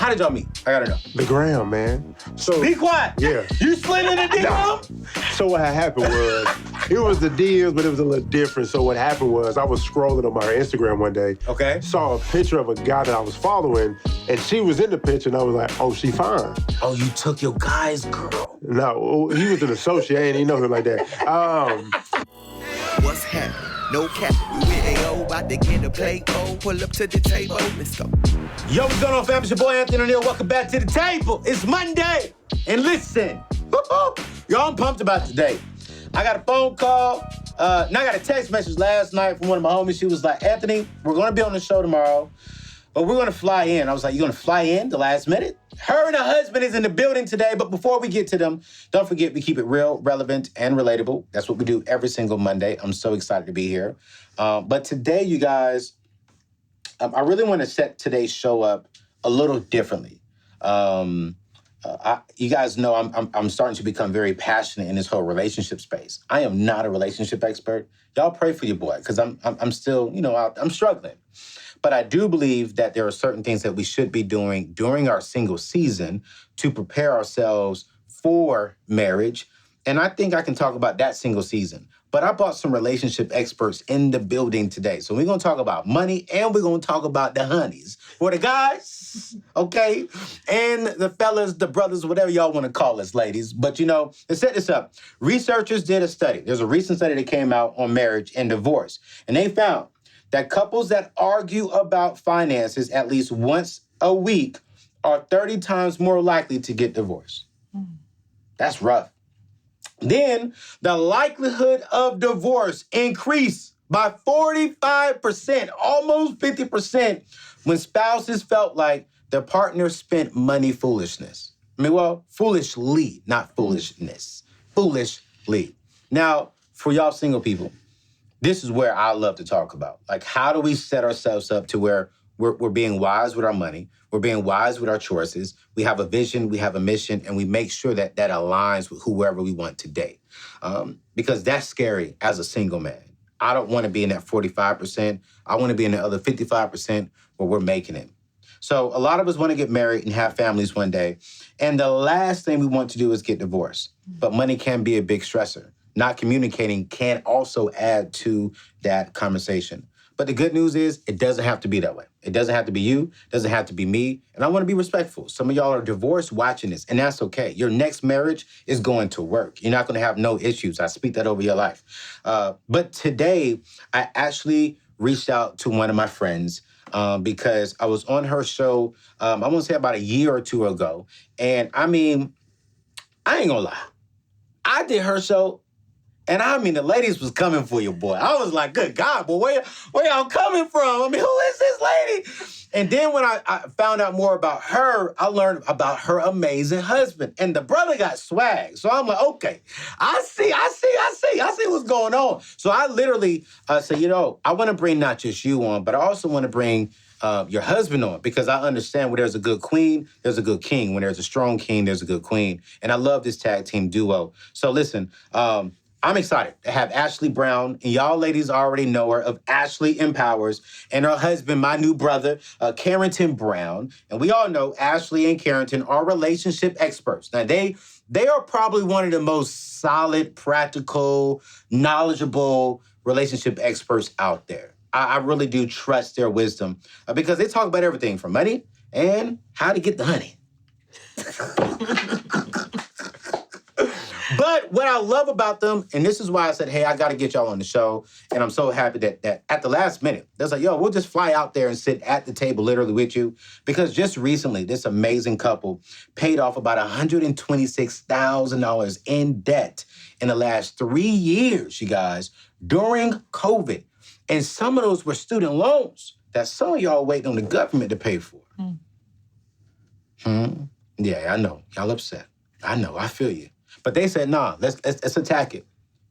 How did y'all meet? I gotta know. The gram, man. So Be quiet. Yeah. You slid in the DM? Nah. So what had happened was, it was the DMs, but it was a little different. So what happened was, I was scrolling on my Instagram one day. Okay. Saw a picture of a guy that I was following, and she was in the picture, and I was like, oh, she fine. Oh, you took your guy's girl. No, he was an associate. I ain't know him like that. What's happening? No cap. We with AO, about to get a play. Oh, pull up to the table. Let's go. Yo, what's going on, fam? It's your boy, Anthony O'Neal. Welcome back to the table. It's Monday. And listen, y'all, I'm pumped about today. I got a phone call. I got a text message last night from one of my homies. She was like, Anthony, we're going to be on the show tomorrow, but we're going to fly in. I was like, you going to fly in the last minute? Her and her husband is in the building today, but before we get to them, don't forget we keep it real, relevant, and relatable. That's what we do every single Monday. I'm so excited to be here. But today, you guys, I really want to set today's show up a little differently. You guys know I'm starting to become very passionate in this whole relationship space. I am not a relationship expert. Y'all pray for your boy, because I'm still, I'm struggling. But I do believe that there are certain things that we should be doing during our single season to prepare ourselves for marriage. And I think I can talk about that single season. But I brought some relationship experts in the building today. So we're going to talk about money, and we're going to talk about the honeys. For the guys, okay? And the fellas, the brothers, whatever y'all want to call us, ladies. But, let's set this up. Researchers did a study. There's a recent study that came out on marriage and divorce. And they found that couples that argue about finances at least once a week are 30 times more likely to get divorced. That's rough. Then the likelihood of divorce increased by 45%, almost 50%, when spouses felt like their partner spent money foolishness. Foolishly, not foolishness. Foolishly. Now, for y'all single people, this is where I love to talk about. Like, how do we set ourselves up to where we're being wise with our money, we're being wise with our choices, we have a vision, we have a mission, and we make sure that that aligns with whoever we want to date. Because that's scary as a single man. I don't want to be in that 45%. I want to be in the other 55% where we're making it. So a lot of us want to get married and have families one day. And the last thing we want to do is get divorced. But money can be a big stressor. Not communicating can also add to that conversation. But the good news is it doesn't have to be that way. It doesn't have to be you. It doesn't have to be me. And I want to be respectful. Some of y'all are divorced watching this, and that's okay. Your next marriage is going to work. You're not going to have no issues. I speak that over your life. But today, I actually reached out to one of my friends because I was on her show, I want to say about a year or two ago. And I ain't going to lie. I did her show. And the ladies was coming for you, boy. I was like, good God, boy, where y'all coming from? Who is this lady? And then when I found out more about her, I learned about her amazing husband. And the brother got swag. So I'm like, okay, I see what's going on. So I literally said, I want to bring not just you on, but I also want to bring your husband on, because I understand when there's a good queen, there's a good king. When there's a strong king, there's a good queen. And I love this tag team duo. So listen, I'm excited to have Ashley Brown, and y'all ladies already know her, of Ashley Empowers, and her husband, my new brother, Carrington Brown. And we all know Ashley and Carrington are relationship experts. Now, they are probably one of the most solid, practical, knowledgeable relationship experts out there. I really do trust their wisdom because they talk about everything from money and how to get the honey. But what I love about them, and this is why I said, hey, I got to get y'all on the show, and I'm so happy that at the last minute, they're like, yo, we'll just fly out there and sit at the table literally with you, because just recently, this amazing couple paid off about $126,000 in debt in the last 3 years, you guys, during COVID. And some of those were student loans that some of y'all waiting on the government to pay for. Yeah, I know. Y'all upset. I know. I feel you. But they said, nah, let's attack it.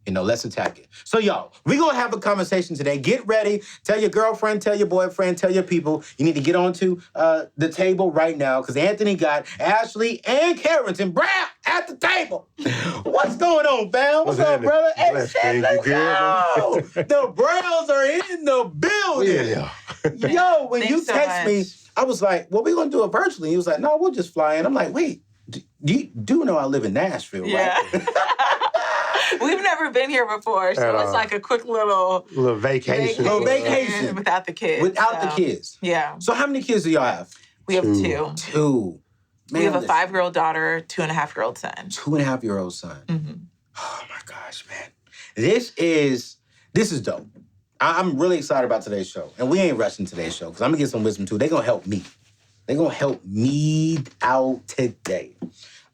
Let's attack it. So, y'all, we're going to have a conversation today. Get ready. Tell your girlfriend, tell your boyfriend, tell your people. You need to get onto the table right now, because Anthony got Ashley and Carrington Brown at the table. What's going on, fam? What's up, brother? Hey, shit, let's go. The Browns are in the building. Yeah. Yo, when you so text me, I was like, well, we're going to do it virtually. He was like, no, we'll just fly in. I'm like, wait, you do know I live in Nashville, Yeah. right? We've never been here before, so it's like a quick little vacation. Little vacation. without the kids. Without the kids. Yeah. So how many kids do y'all have? We have two. Two. Man, We have a 5-year-old daughter, 2.5-year-old son. 2.5-year-old son. Mm-hmm. Oh my gosh, man. This is dope. I'm really excited about today's show. And we ain't rushing today's show because I'm going to get some wisdom too. They're going to help me. They're going to help me out today.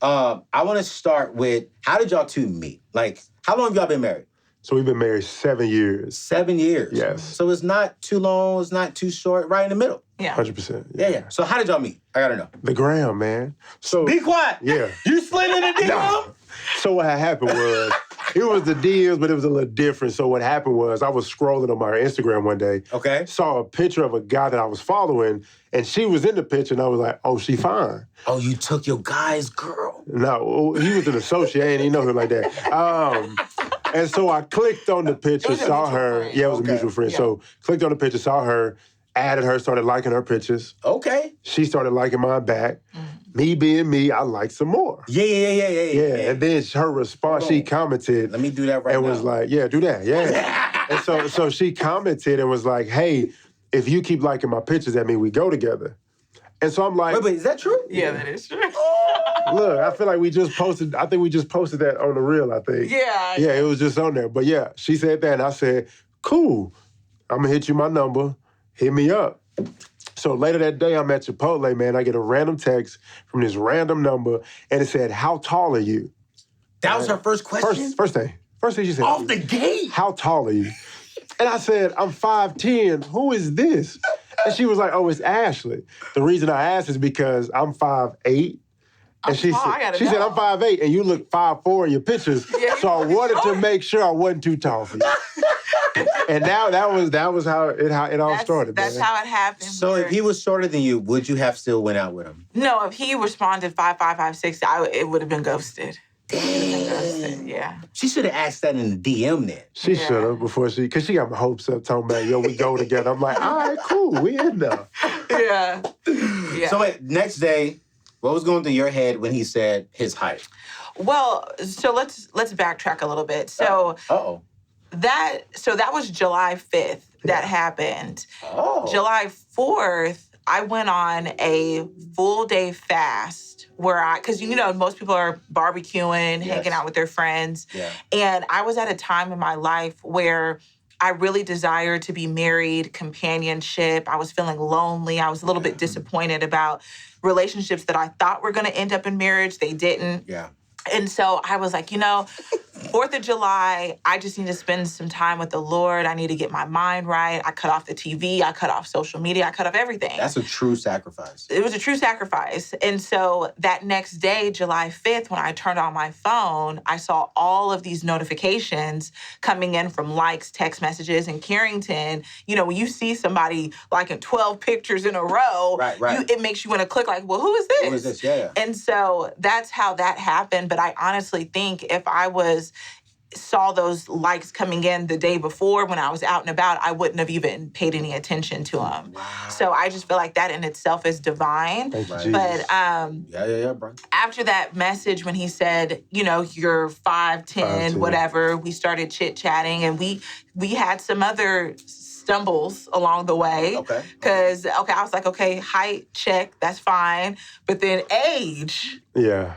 I want to start with, how did y'all two meet? Like, how long have y'all been married? So we've been married 7 years. 7 years? Yes. So it's not too long, it's not too short, right in the middle. Yeah. 100%. Yeah. So how did y'all meet? I got to know. The gram, man. So Be quiet. Yeah. You slid in the DM? Nah. So what had happened was, it was the deals, but it was a little different. So what happened was, I was scrolling on my Instagram one day. Okay. Saw a picture of a guy that I was following, and she was in the picture, and I was like, oh, she fine. Oh, you took your guy's girl. No, he was an associate. I ain't know him like that. And so I clicked on the picture, was a saw mutual her. friend. Yeah, it was Okay. a mutual friend. Yeah. So clicked on the picture, saw her, added her, started liking her pictures. Okay. She started liking mine back. Me being me, I liked some more. Yeah. And then her response, she commented. Let me do that right now. And was like, yeah, do that, yeah. And so she commented and was like, hey, if you keep liking my pictures, that means we go together. And so I'm like, Wait, is that true? Yeah, that is true. look, I feel like we just posted that on the reel, I think. Yeah. Yeah, it was just on there. But yeah, she said that, and I said, cool, I'm gonna hit you my number, hit me up. So later that day, I'm at Chipotle, man, I get a random text from this random number, and it said, how tall are you? That was her first question? First thing she said. Off the gate? How tall are you? And I said, I'm 5'10". Who is this? And she was like, oh, it's Ashley. The reason I asked is because I'm 5'8". And she tall, I gotta said, know. I'm 5'8", and you look 5'4" in your pictures. Yeah, So I you wanted to short. make sure I wasn't too tall for you. And now that was how it all started. That's man. how it happened. So if he was shorter than you, would you have still went out with him? No, if he responded 5'5", 5'6", it would have been ghosted. Ghosted, yeah. She should have asked that in the DM then. She should have because she got my hopes up talking about, yo, we go together. I'm like, all right, cool, we in there. Yeah. So wait, next day, what was going through your head when he said his height? Well, so let's backtrack a little bit. So Uh-oh. that was July 5th that happened. Oh. July 4th, I went on a full day fast because most people are barbecuing, hanging out with their friends. Yeah. And I was at a time in my life where I really desired to be married, companionship. I was feeling lonely. I was a little bit disappointed about relationships that I thought were going to end up in marriage. They didn't. Yeah. And so I was like, 4th of July, I just need to spend some time with the Lord. I need to get my mind right. I cut off the TV. I cut off social media. I cut off everything. That's a true sacrifice. It was a true sacrifice. And so that next day, July 5th, when I turned on my phone, I saw all of these notifications coming in from likes, text messages, and Carrington. When you see somebody liking 12 pictures in a row, Right. It makes you want to click like, well, who is this? Who is this? Yeah. And so that's how that happened. But I honestly think if I saw those likes coming in the day before when I was out and about, I wouldn't have even paid any attention to them. Wow. So I just feel like that in itself is divine. Thank you, Right. Jesus. But Yeah, bro. after that message, when he said, you're 5'10", 5'10", whatever, we started chit-chatting, and we had some other stumbles along the way. Okay. Because, I was like, okay, height, check, that's fine. But then age, Yeah.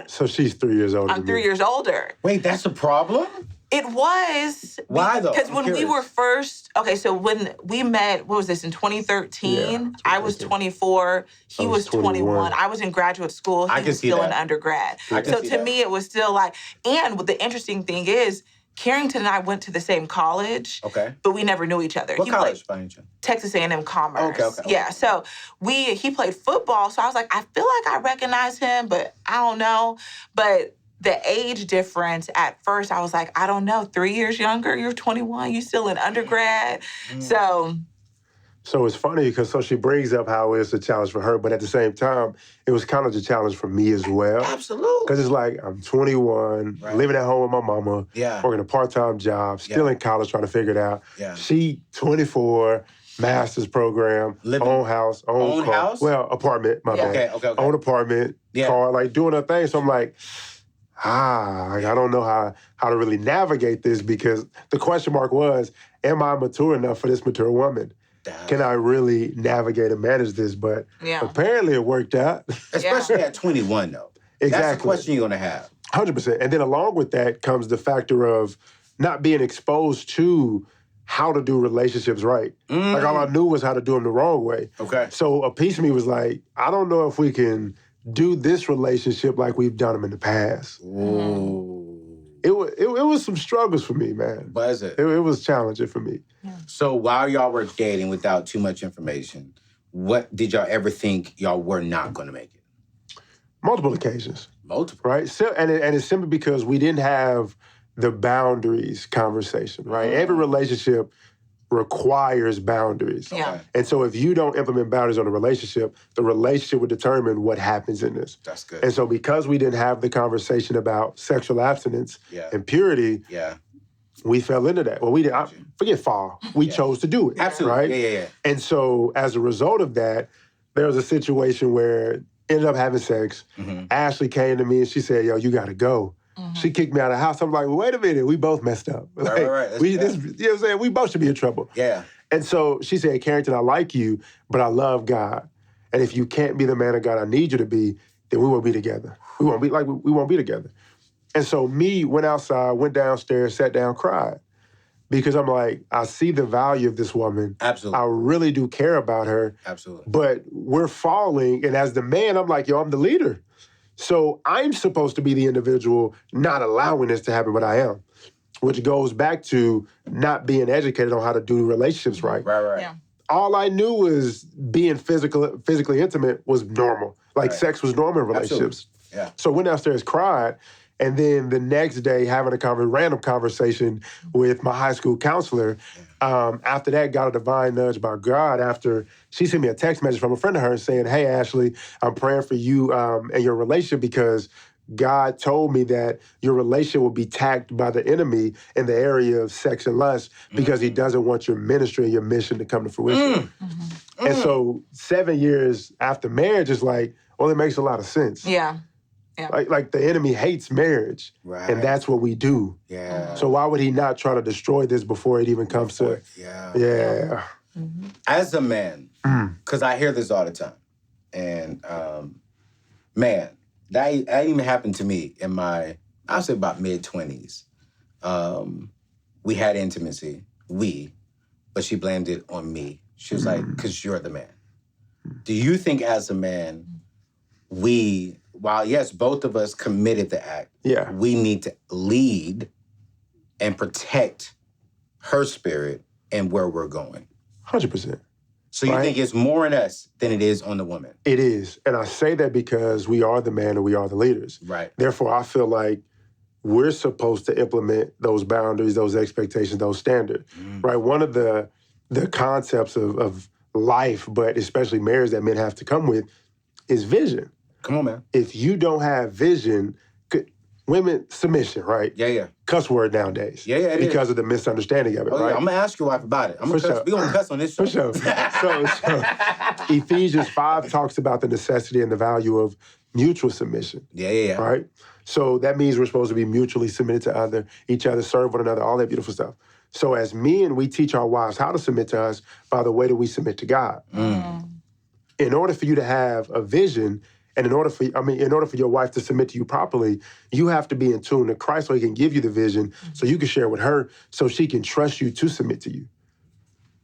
So she's 3 years older I'm than 3 me. years older. Wait, that's a problem? It was. Why, though? Because I'm when we curious. were first, so when we met, what was this, in 2013? Yeah, I was 24, he I was was 21. 21. I was in graduate school, I he can was see still in that. undergrad. I can So see to that. me, it was still like, and the interesting thing is, Carrington and I went to the same college, Okay. but we never knew each other. What He college, by any chance? Texas A&M Commerce. Okay. Yeah, so he played football, so I was like, I feel like I recognize him, but I don't know. But the age difference, at first, I was like, I don't know, 3 years younger, you're 21, you still in undergrad. So it's funny because she brings up how it's a challenge for her, but at the same time, it was kind of a challenge for me as well. Absolutely. Because it's like, I'm 21, Right. living at home with my mama, Yeah. working a part-time job, still Yeah. in college trying to figure it out. Yeah. She 24, master's program, Living- own house, own car. house? Well, apartment, my Yeah. bad. Okay. Own apartment, car, like doing her thing. So I'm like, like, I don't know how to really navigate this, because the question mark was, am I mature enough for this mature woman? Can I really navigate and manage this? But apparently it worked out. Especially at 21, though. Exactly. That's the question you're going to have. 100%. And then along with that comes the factor of not being exposed to how to do relationships right. Like, all I knew was how to do them the wrong way. Okay. So a piece of me was like, I don't know if we can do this relationship like we've done them in the past. Ooh. It was some struggles for me, man. Was it? It was challenging for me. Yeah. So while y'all were dating without too much information, what did y'all ever think y'all were not going to make it? Multiple occasions. Multiple. Right? So, and it's simply because we didn't have the boundaries conversation, right? Every relationship requires boundaries. Yeah. And so if you don't implement boundaries on the relationship would determine what happens in this. That's good. And so because we didn't have the conversation about sexual abstinence and purity, we fell into that. Well, we didn't, forget fall. We chose to do it. Absolutely. Right? Yeah. And so as a result of that, there was a situation where ended up having sex. Ashley came to me and she said, yo, you gotta go. She kicked me out of the house. I'm like, well, wait a minute, we both messed up. Like, right. You know what I'm saying? We both should be in trouble. Yeah. And so she said, Carrington, I like you, but I love God. And if you can't be the man of God I need you to be, then we won't be together. We won't be together. And so me went outside, went downstairs, sat down, cried. Because I'm like, I see the value of this woman. Absolutely. I really do care about her. Absolutely. But we're falling, and as the man, I'm like, yo, I'm the leader. So I'm supposed to be the individual not allowing this to happen, but I am. Which goes back to not being educated on how to do relationships right. Right. Yeah. All I knew was being physically intimate was normal. Like sex was normal in relationships. Absolutely. Yeah. So I went downstairs, cried, and then the next day having a random conversation with my high school counselor. After that, got a divine nudge by God after she sent me a text message from a friend of hers saying, hey, Ashley, I'm praying for you and your relationship because God told me that your relationship will be tacked by the enemy in the area of sex and lust because he doesn't want your ministry and your mission to come to fruition. And so 7 years after marriage is like, well, it makes a lot of sense. Yeah. Like the enemy hates marriage, and that's what we do. Yeah. So why would he not try to destroy this before it even comes to? Yeah. As a man, because I hear this all the time, and man, that even happened to me in my, I'll say about mid-20s. We had intimacy, but she blamed it on me. She was like, because you're the man. Do you think as a man, while yes, both of us committed the act, we need to lead and protect her spirit and where we're going? 100%. So you think it's more in us than it is on the woman? It is. And I say that because we are the man and we are the leaders. Right. Therefore, I feel like we're supposed to implement those boundaries, those expectations, those standards. Right? One of the concepts of life, but especially marriage that men have to come with, is vision. Come on, man. If you don't have vision, women, submission, right? Yeah. Cuss word nowadays. Yeah, it because of the misunderstanding of it, right? Yeah. I'm going to ask your wife about it. For sure. We're going to cuss on this show. For sure. So Ephesians 5 talks about the necessity and the value of mutual submission. Yeah. Right? So that means we're supposed to be mutually submitted to each other, serve one another, all that beautiful stuff. So as men, we teach our wives how to submit to us by the way that we submit to God. In order for you to have a vision, and in order for your wife to submit to you properly, you have to be in tune to Christ so he can give you the vision so you can share with her so she can trust you to submit to you.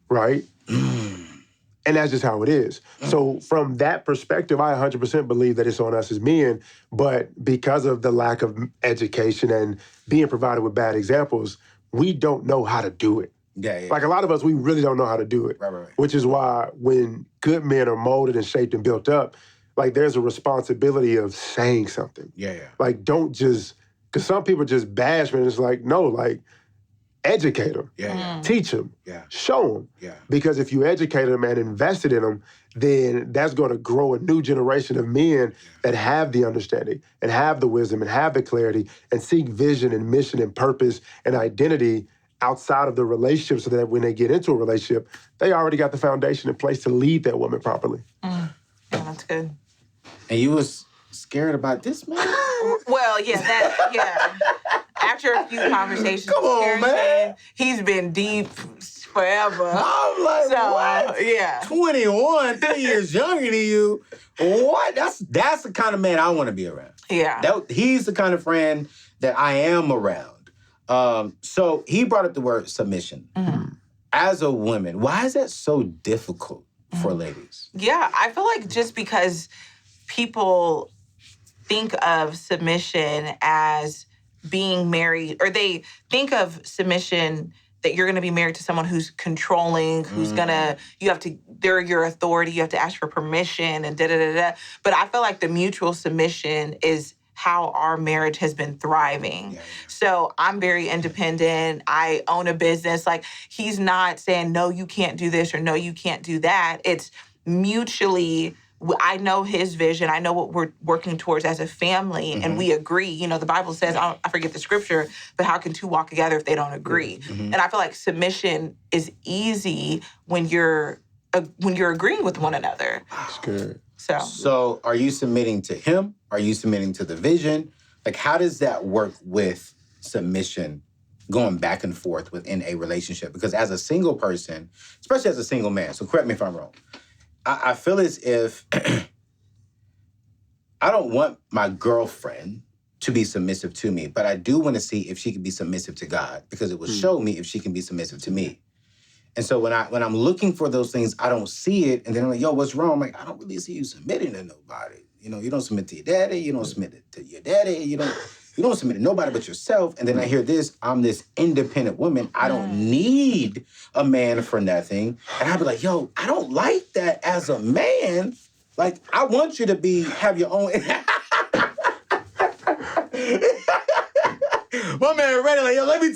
Right? And that's just how it is. So from that perspective, I 100% believe that it's on us as men, but because of the lack of education and being provided with bad examples, we don't know how to do it. Yeah. Like a lot of us, we really don't know how to do it. Right. Which is why when good men are molded and shaped and built up, like there's a responsibility of saying something. Yeah. Like don't just, because some people just bash men. It's like, no, like educate them. Yeah. Teach them. Yeah. Show them. Yeah. Because if you educate them and invested in them, then that's going to grow a new generation of men that have the understanding and have the wisdom and have the clarity and seek vision and mission and purpose and identity outside of the relationship so that when they get into a relationship, they already got the foundation in place to lead that woman properly. Yeah, that's good. And you was scared about this, man? Well, yeah. After a few conversations Come on, with man. Carrington, he's been deep forever. I'm like, So, what? yeah. 21, 3 years younger than you. What? That's the kind of man I want to be around. Yeah. He's the kind of friend that I am around. So he brought up the word submission. Mm-hmm. As a woman, why is that so difficult for ladies? Yeah, I feel like just because people think of submission as being married, or they think of submission that you're going to be married to someone who's controlling, who's they're your authority, you have to ask for permission and da-da-da-da. But I feel like the mutual submission is how our marriage has been thriving. Yeah. So I'm very independent. I own a business. Like, he's not saying, no, you can't do this or no, you can't do that. It's mutually, I know his vision. I know what we're working towards as a family, and we agree. You know, the Bible says, I forget the scripture, but how can two walk together if they don't agree? And I feel like submission is easy when you're agreeing with one another. That's good. So are you submitting to him? Are you submitting to the vision? Like, how does that work with submission going back and forth within a relationship? Because as a single person, especially as a single man, so correct me if I'm wrong, I feel as if I don't want my girlfriend to be submissive to me, but I do want to see if she can be submissive to God, because it will show me if she can be submissive to me. And so when I'm looking for those things, I don't see it. And then I'm like, yo, what's wrong? I'm like, I don't really see you submitting to nobody. You know, you don't submit to your daddy. You don't submit to your daddy. You don't submit to nobody but yourself. And then I hear this, I'm this independent woman. I don't need a man for nothing. And I'd be like, yo, I don't like that as a man. Like, I want you to have your own. My man ready, like, yo, let me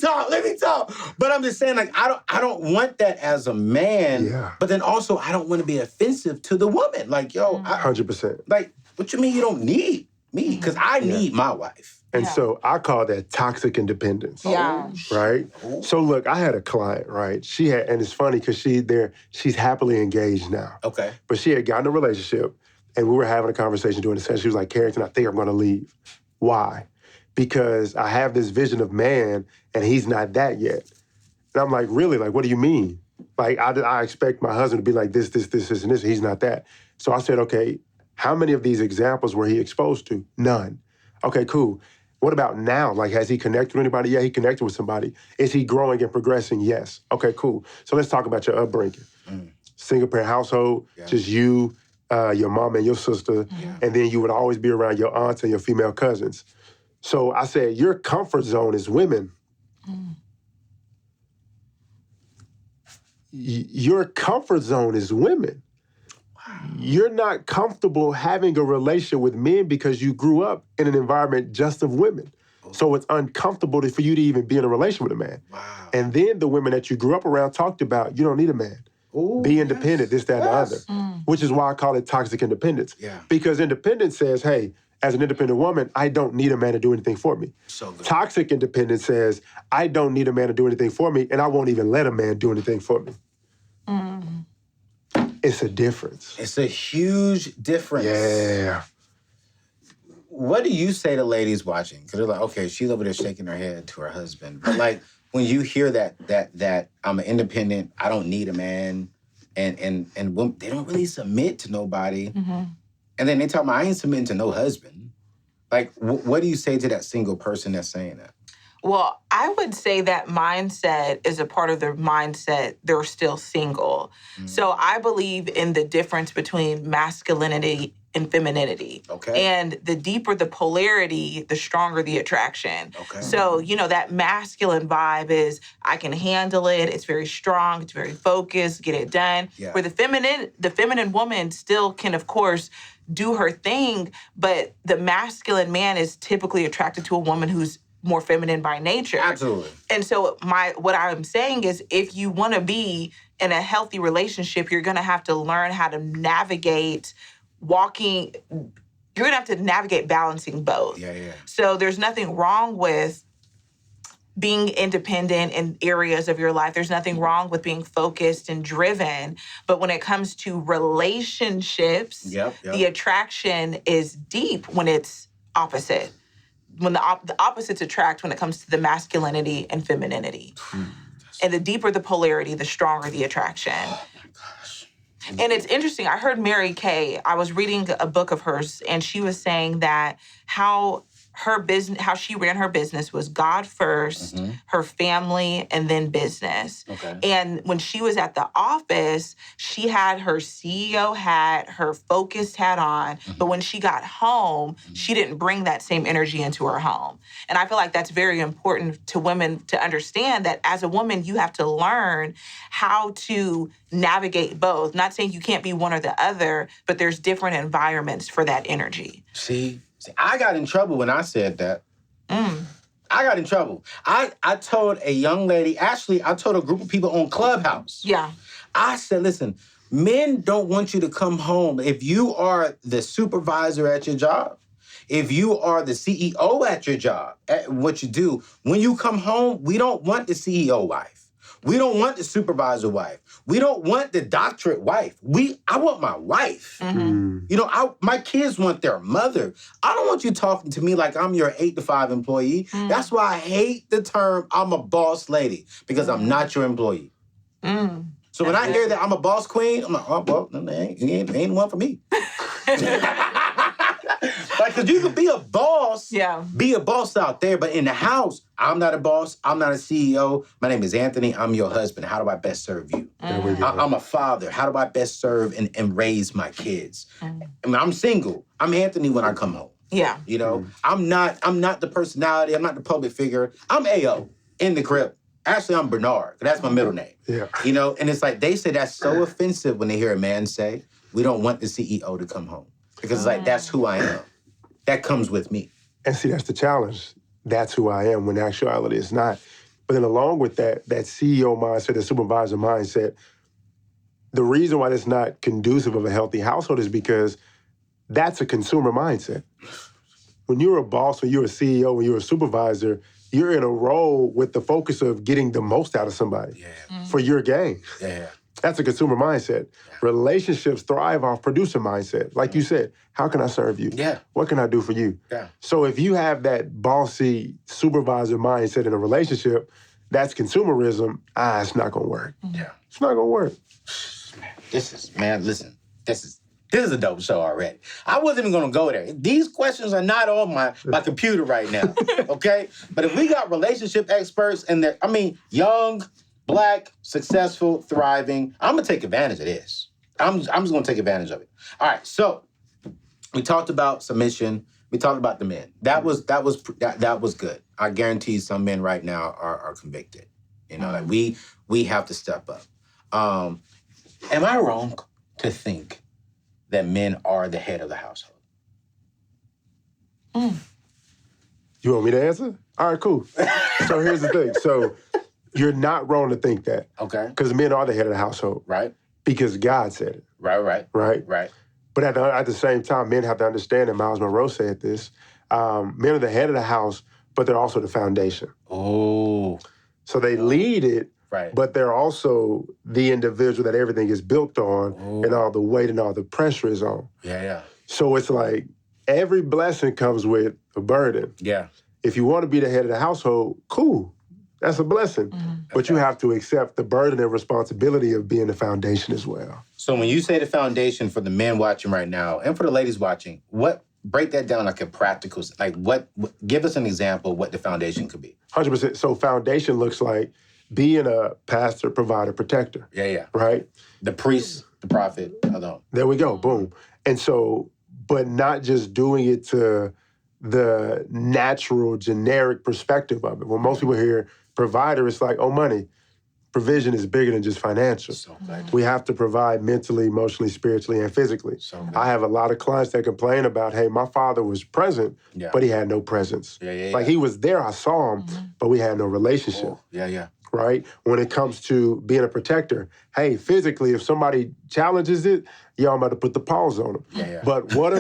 talk. But I'm just saying, like, I don't want that as a man. Yeah. But then also, I don't want to be offensive to the woman. Like, yo, 100%. like, what you mean you don't need me? Because I need my wife. And so I call that toxic independence. Yeah. Right? So look, I had a client, right? And it's funny because she's happily engaged now. Okay. But she had gotten a relationship, and we were having a conversation during the session. She was like, Carrington, I think I'm going to leave. Why? Because I have this vision of man, and he's not that yet. And I'm like, really? Like, what do you mean? Like, I expect my husband to be like this, and this. He's not that. So I said, okay, how many of these examples were he exposed to? None. Okay, cool. What about now? Like, has he connected with anybody? Yeah, he connected with somebody. Is he growing and progressing? Yes. Okay, cool. So let's talk about your upbringing. Single parent household, just you, your mom and your sister, and then you would always be around your aunts and your female cousins. So I said, your comfort zone is women. Your comfort zone is women. You're not comfortable having a relationship with men because you grew up in an environment just of women. So it's uncomfortable for you to even be in a relationship with a man. Wow. And then the women that you grew up around talked about, you don't need a man. Ooh, be independent, this, that, and the other. Which is why I call it toxic independence. Yeah. Because independence says, hey, as an independent woman, I don't need a man to do anything for me. So good. Toxic independence says, I don't need a man to do anything for me, and I won't even let a man do anything for me. It's a difference. It's a huge difference. Yeah. What do you say to ladies watching? Because they're like, okay, she's over there shaking her head to her husband. But like, when you hear that I'm an independent, I don't need a man, and women, they don't really submit to nobody. And then they talk about, I ain't submitting to no husband. Like, what do you say to that single person that's saying that? Well, I would say that mindset is a part of their mindset. They're still single. So I believe in the difference between masculinity and femininity. Okay. And the deeper the polarity, the stronger the attraction. Okay. So, you know, that masculine vibe is, I can handle it. It's very strong. It's very focused. Get it done. Yeah. Where the feminine woman still can, of course, do her thing, but the masculine man is typically attracted to a woman who's more feminine by nature. Absolutely. And so what I'm saying is, if you want to be in a healthy relationship, you're going to have to learn how to navigate you're going to have to navigate balancing both. Yeah. So there's nothing wrong with being independent in areas of your life. There's nothing wrong with being focused and driven. But when it comes to relationships, the attraction is deep when it's opposite. When the opposites attract when it comes to the masculinity and femininity. And the deeper the polarity, the stronger the attraction. Oh my gosh. And it's interesting. I heard Mary Kay, I was reading a book of hers, and she was saying that how she ran her business was God first, her family, and then business. Okay. And when she was at the office, she had her CEO hat, her focused hat on, but when she got home, she didn't bring that same energy into her home. And I feel like that's very important to women to understand that as a woman, you have to learn how to navigate both. Not saying you can't be one or the other, but there's different environments for that energy. See, I got in trouble when I said that. I got in trouble. I told a young lady, actually, I told a group of people on Clubhouse. Yeah. I said, listen, men don't want you to come home. If you are the supervisor at your job, if you are the CEO at your job, at what you do, when you come home, we don't want the CEO wife. We don't want the supervisor wife. We don't want the doctorate wife. I want my wife. You know, my kids want their mother. I don't want you talking to me like I'm your 8-to-5 employee. That's why I hate the term I'm a boss lady, because I'm not your employee. So when I hear that I'm a boss queen, I'm like, oh, well, ain't one for me. Like, because you can be a boss, be a boss out there, but in the house, I'm not a boss. I'm not a CEO. My name is Anthony. I'm your husband. How do I best serve you? I'm a father. How do I best serve and raise my kids? I mean, I'm single. I'm Anthony when I come home. Yeah. You know, I'm not the personality. I'm not the public figure. I'm A.O. in the crib. Actually, I'm Bernard. That's my middle name. Yeah. You know, and it's like they say that's so offensive when they hear a man say, we don't want the CEO to come home. Because it's like, that's who I am. That comes with me. And see, that's the challenge. That's who I am, when in actuality it's not. But then along with that CEO mindset, the supervisor mindset, the reason why that's not conducive of a healthy household is because that's a consumer mindset. When you're a boss, when you're a CEO, when you're a supervisor, you're in a role with the focus of getting the most out of somebody for your gain. That's a consumer mindset. Relationships thrive off producer mindset. Like you said, how can I serve you? What can I do for you? So if you have that bossy supervisor mindset in a relationship, that's consumerism. It's not gonna work. It's not gonna work. Listen, this is a dope show already. I wasn't even gonna go there. These questions are not on my computer right now, okay? But if we got relationship experts and they're, young, Black, successful, thriving, I'm gonna take advantage of this. I'm just gonna take advantage of it. All right, so we talked about submission. We talked about the men. That was good. I guarantee some men right now are convicted. You know, like we have to step up. Am I wrong to think that men are the head of the household? You want me to answer? All right, cool. So here's the thing. So you're not wrong to think that. Okay. Because men are the head of the household. Right. Because God said it. Right. But at the same time, men have to understand, and Miles Monroe said this, men are the head of the house, but they're also the foundation. Oh. So they lead it, but they're also the individual that everything is built on, and all the weight and all the pressure is on. So it's like every blessing comes with a burden. If you want to be the head of the household, cool. That's a blessing. But you have to accept the burden and responsibility of being the foundation as well. So when you say the foundation, for the men watching right now and for the ladies watching, break that down like a practical, give us an example of what the foundation could be. 100%. So foundation looks like being a pastor, provider, protector. Right? The priest, the prophet of the home. There we go. Boom. And so, but not just doing it to the natural, generic perspective of it. When most people hear provider, it's like, money. Provision is bigger than just financial. We have to provide mentally, emotionally, spiritually, and physically. I have a lot of clients that complain about, hey, my father was present, but he had no presence. Like he was there, I saw him, but we had no relationship. Right? When it comes to being a protector, hey, physically, if somebody challenges it, I'm about to put the paws on them. But what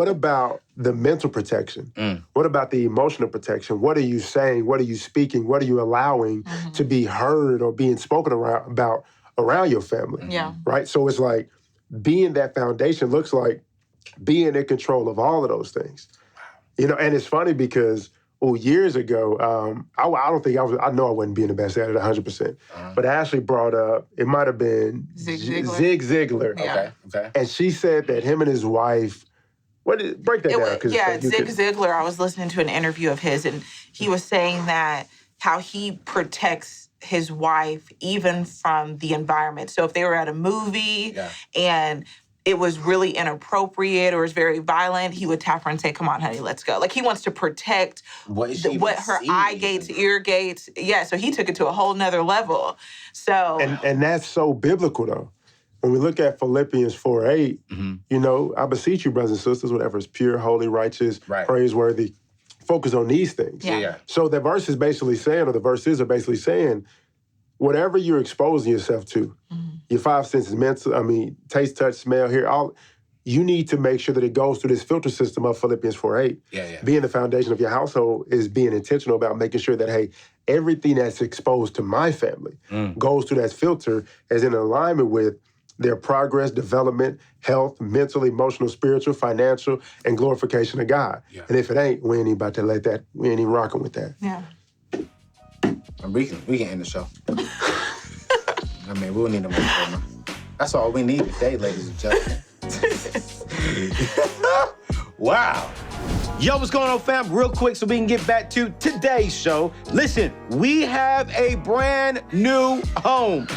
about the mental protection? What about the emotional protection? What are you saying? What are you speaking? What are you allowing to be heard or being spoken about around your family? Yeah. Right? So it's like being that foundation looks like being in control of all of those things. You know, and it's funny because years ago, I don't think I know I wasn't being the best at it 100%. But Ashley brought up, it might have been Zig Ziglar. Zig Ziglar. Yeah. Okay. And she said that him and his wife, break that down. 'Cause Zig Ziglar, I was listening to an interview of his, and he was saying that how he protects his wife even from the environment. So if they were at a movie and it was really inappropriate or was very violent, he would tap her and say, "Come on, honey, let's go." Like, he wants to protect what her eye gates, ear gates. Yeah, so he took it to a whole nother level. So and that's so biblical, though. When we look at Philippians 4:8, you know, I beseech you, brothers and sisters, whatever is pure, holy, righteous, praiseworthy, focus on these things. Yeah. So the verses are basically saying, whatever you're exposing yourself to, your five senses, taste, touch, smell, hear, you need to make sure that it goes through this filter system of Philippians 4:8. Being the foundation of your household is being intentional about making sure that, hey, everything that's exposed to my family goes through that filter as in alignment with their progress, development, health, mental, emotional, spiritual, financial, and glorification of God. And if it ain't, we ain't about to let that, we ain't even rocking with that. yeah. We can end the show. I mean, we'll need no more drama. That's all we need today, ladies and gentlemen. Wow. Yo, what's going on, fam? Real quick so we can get back to today's show. Listen, we have a brand new home.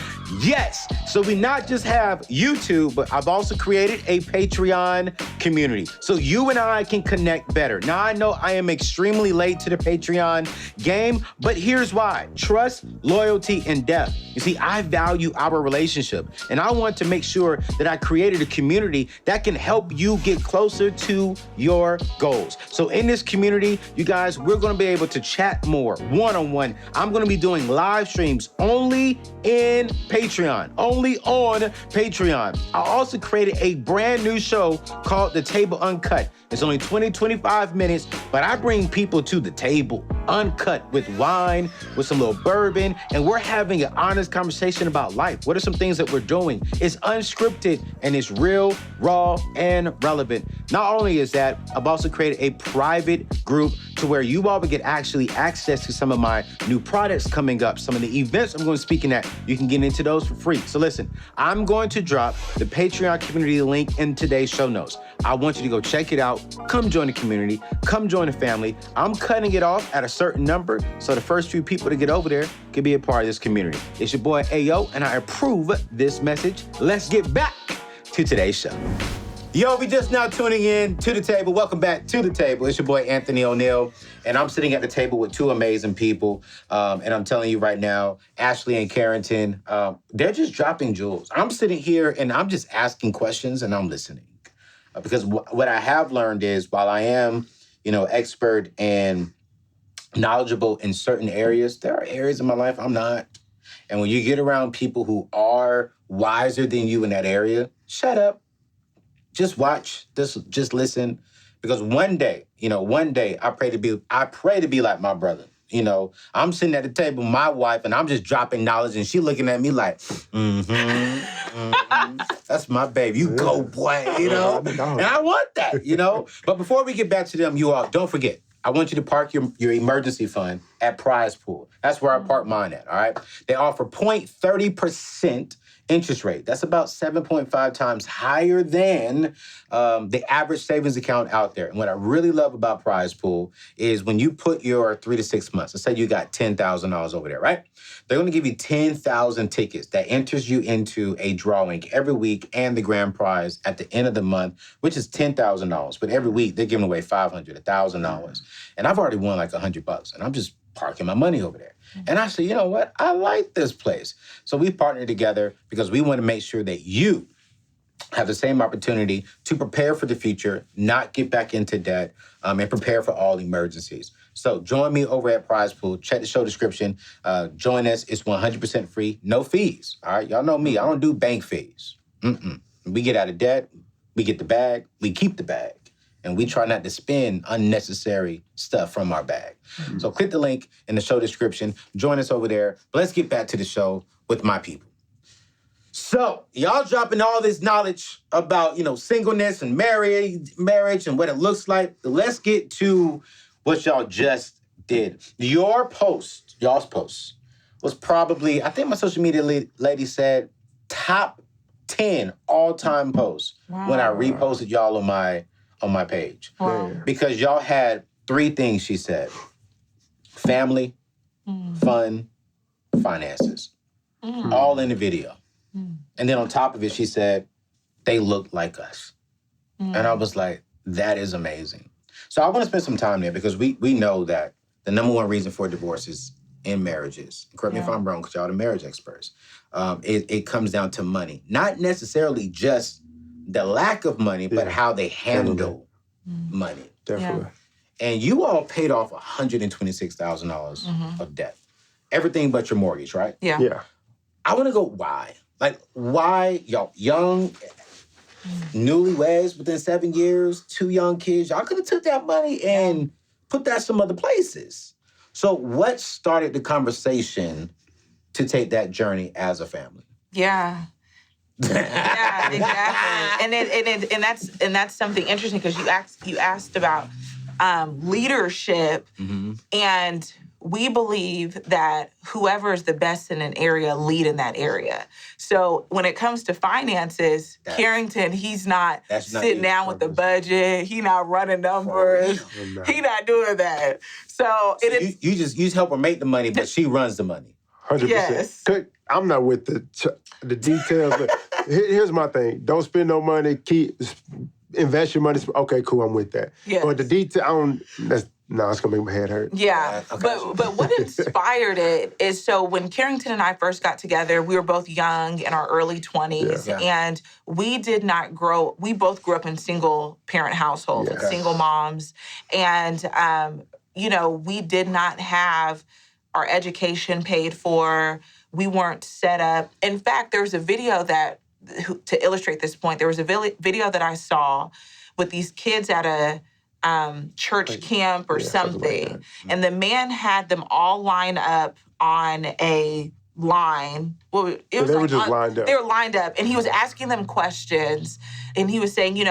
Yes, so we not just have YouTube, but I've also created a Patreon community so you and I can connect better. Now, I know I am extremely late to the Patreon game, but here's why. Trust, loyalty, and depth. You see, I value our relationship, and I want to make sure that I created a community that can help you get closer to your goals. So in this community, you guys, we're gonna be able to chat more, one-on-one. I'm gonna be doing live streams only in Patreon, only on Patreon. I also created a brand new show called The Table Uncut. It's only 25 minutes, but I bring people to the table, uncut with wine, with some little bourbon, and we're having an honest conversation about life. What are some things that we're doing? It's unscripted, and it's real, raw, and relevant. Not only is that, I've also created a private group to where you all will get actually access to some of my new products coming up, some of the events I'm going to be speaking at. You can get into those for free. So listen, I'm going to drop the Patreon community link in today's show notes. I want you to go check it out. Come join the community. Come join the family. I'm cutting it off at a certain number, so the first few people to get over there can be a part of this community. It's your boy Ayo, and I approve this message. Let's get back to today's show. Yo, we just now tuning in to the table. Welcome back to the table. It's your boy Anthony O'Neill, and I'm sitting at the table with two amazing people. And I'm telling you right now, Ashley and Carrington, they're just dropping jewels. I'm sitting here and I'm just asking questions and I'm listening. Because what I have learned is while I am, expert and knowledgeable in certain areas, there are areas in my life I'm not. And when you get around people who are wiser than you in that area, shut up. Just watch, just listen, because one day I pray to be like my brother. I'm sitting at the table with my wife and I'm just dropping knowledge and she looking at me like, that's my baby. You go, boy, And I want that, But before we get back to them, you all, don't forget, I want you to park your emergency fund at Prize Pool. That's where I park mine at, all right? They offer 0.30% interest rate. That's about 7.5 times higher than the average savings account out there. And what I really love about Prize Pool is when you put your 3 to 6 months, let's say you got $10,000 over there, right? They're going to give you 10,000 tickets that enters you into a drawing every week and the grand prize at the end of the month, which is $10,000. But every week they're giving away $500, $1,000. And I've already won like $100 and I'm just parking my money over there. And I said, you know what? I like this place. So we partnered together because we want to make sure that you have the same opportunity to prepare for the future, not get back into debt, and prepare for all emergencies. So join me over at Prize Pool. Check the show description. Join us. It's 100% free. No fees. All right? Y'all know me. I don't do bank fees. We get out of debt. We get the bag. We keep the bag. And we try not to spend unnecessary stuff from our bag. So click the link in the show description. Join us over there. But let's get back to the show with my people. So, y'all dropping all this knowledge about, singleness and marriage and what it looks like. Let's get to what y'all just did. Y'all's post, was probably, I think my social media lady said, top 10 all-time posts when I reposted y'all on my page. Wow. Because y'all had 3 things, she said. Family, fun, finances. All in the video. And then on top of it, she said, they look like us. And I was like, that is amazing. So I want to spend some time there because we know that the number one reason for divorce is in marriages. Correct me if I'm wrong, because y'all the marriage experts. It comes down to money. Not necessarily just the lack of money, but how they handle money. Definitely. And you all paid off $126,000 of debt. Everything but your mortgage, right? Yeah. I want to go, why? Like, why y'all young, newlyweds within 7 years, 2 young kids, y'all could have took that money and put that some other places. So what started the conversation to take that journey as a family? Yeah. Yeah, exactly. And that's something interesting because you asked about leadership, and we believe that whoever is the best in an area, lead in that area. So when it comes to finances, Carrington, he's not sitting down with the budget. He not running numbers. He not doing that. So you just help her make the money, but she runs the money. 100%. Yes. I'm not with the details, but here's my thing. Don't spend no money. Invest your money. Okay, cool, I'm with that. Yes. But the detail, it's gonna make my head hurt. Yeah, but what inspired it is, so when Carrington and I first got together, we were both young in our early 20s, and we both grew up in single parent households, with single moms, and we did not have our education paid for. We weren't set up. In fact, there was a video to illustrate this point, there was a video that I saw with these kids at a church camp or something. Like, and the man had them all line up on a line. Well, it was they were just lined up. They were lined up, and he was asking them questions, and he was saying,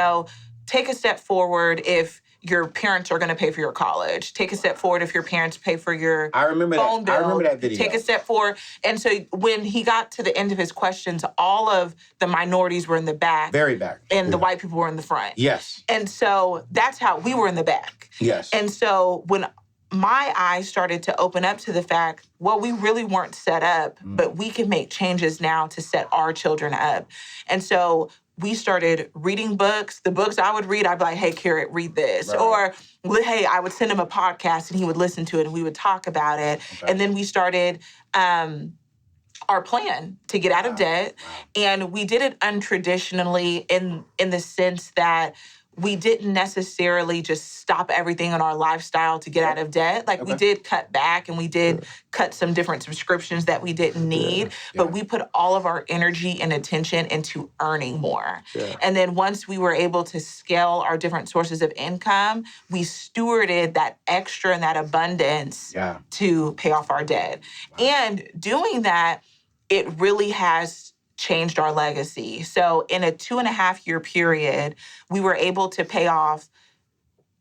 take a step forward if your parents are going to pay for your college. Take a step forward if your parents pay for your phone bill. I remember that video. Take a step forward. And so when he got to the end of his questions, all of the minorities were in the back. Very back. And the white people were in the front. Yes. And so that's how we were in the back. Yes. And so when my eyes started to open up to the fact, well, we really weren't set up, but we can make changes now to set our children up. And so we started reading books. The books I would read, I'd be like, hey, Carrot, read this. Right. Or, hey, I would send him a podcast and he would listen to it and we would talk about it. Okay. And then we started our plan to get out of debt. Wow. And we did it untraditionally in the sense that we didn't necessarily just stop everything in our lifestyle to get out of debt. Like, we did cut back and we did cut some different subscriptions that we didn't need, but we put all of our energy and attention into earning more. Yeah. And then once we were able to scale our different sources of income, we stewarded that extra and that abundance to pay off our debt. Wow. And doing that, it really has changed our legacy. So in a 2.5-year period, we were able to pay off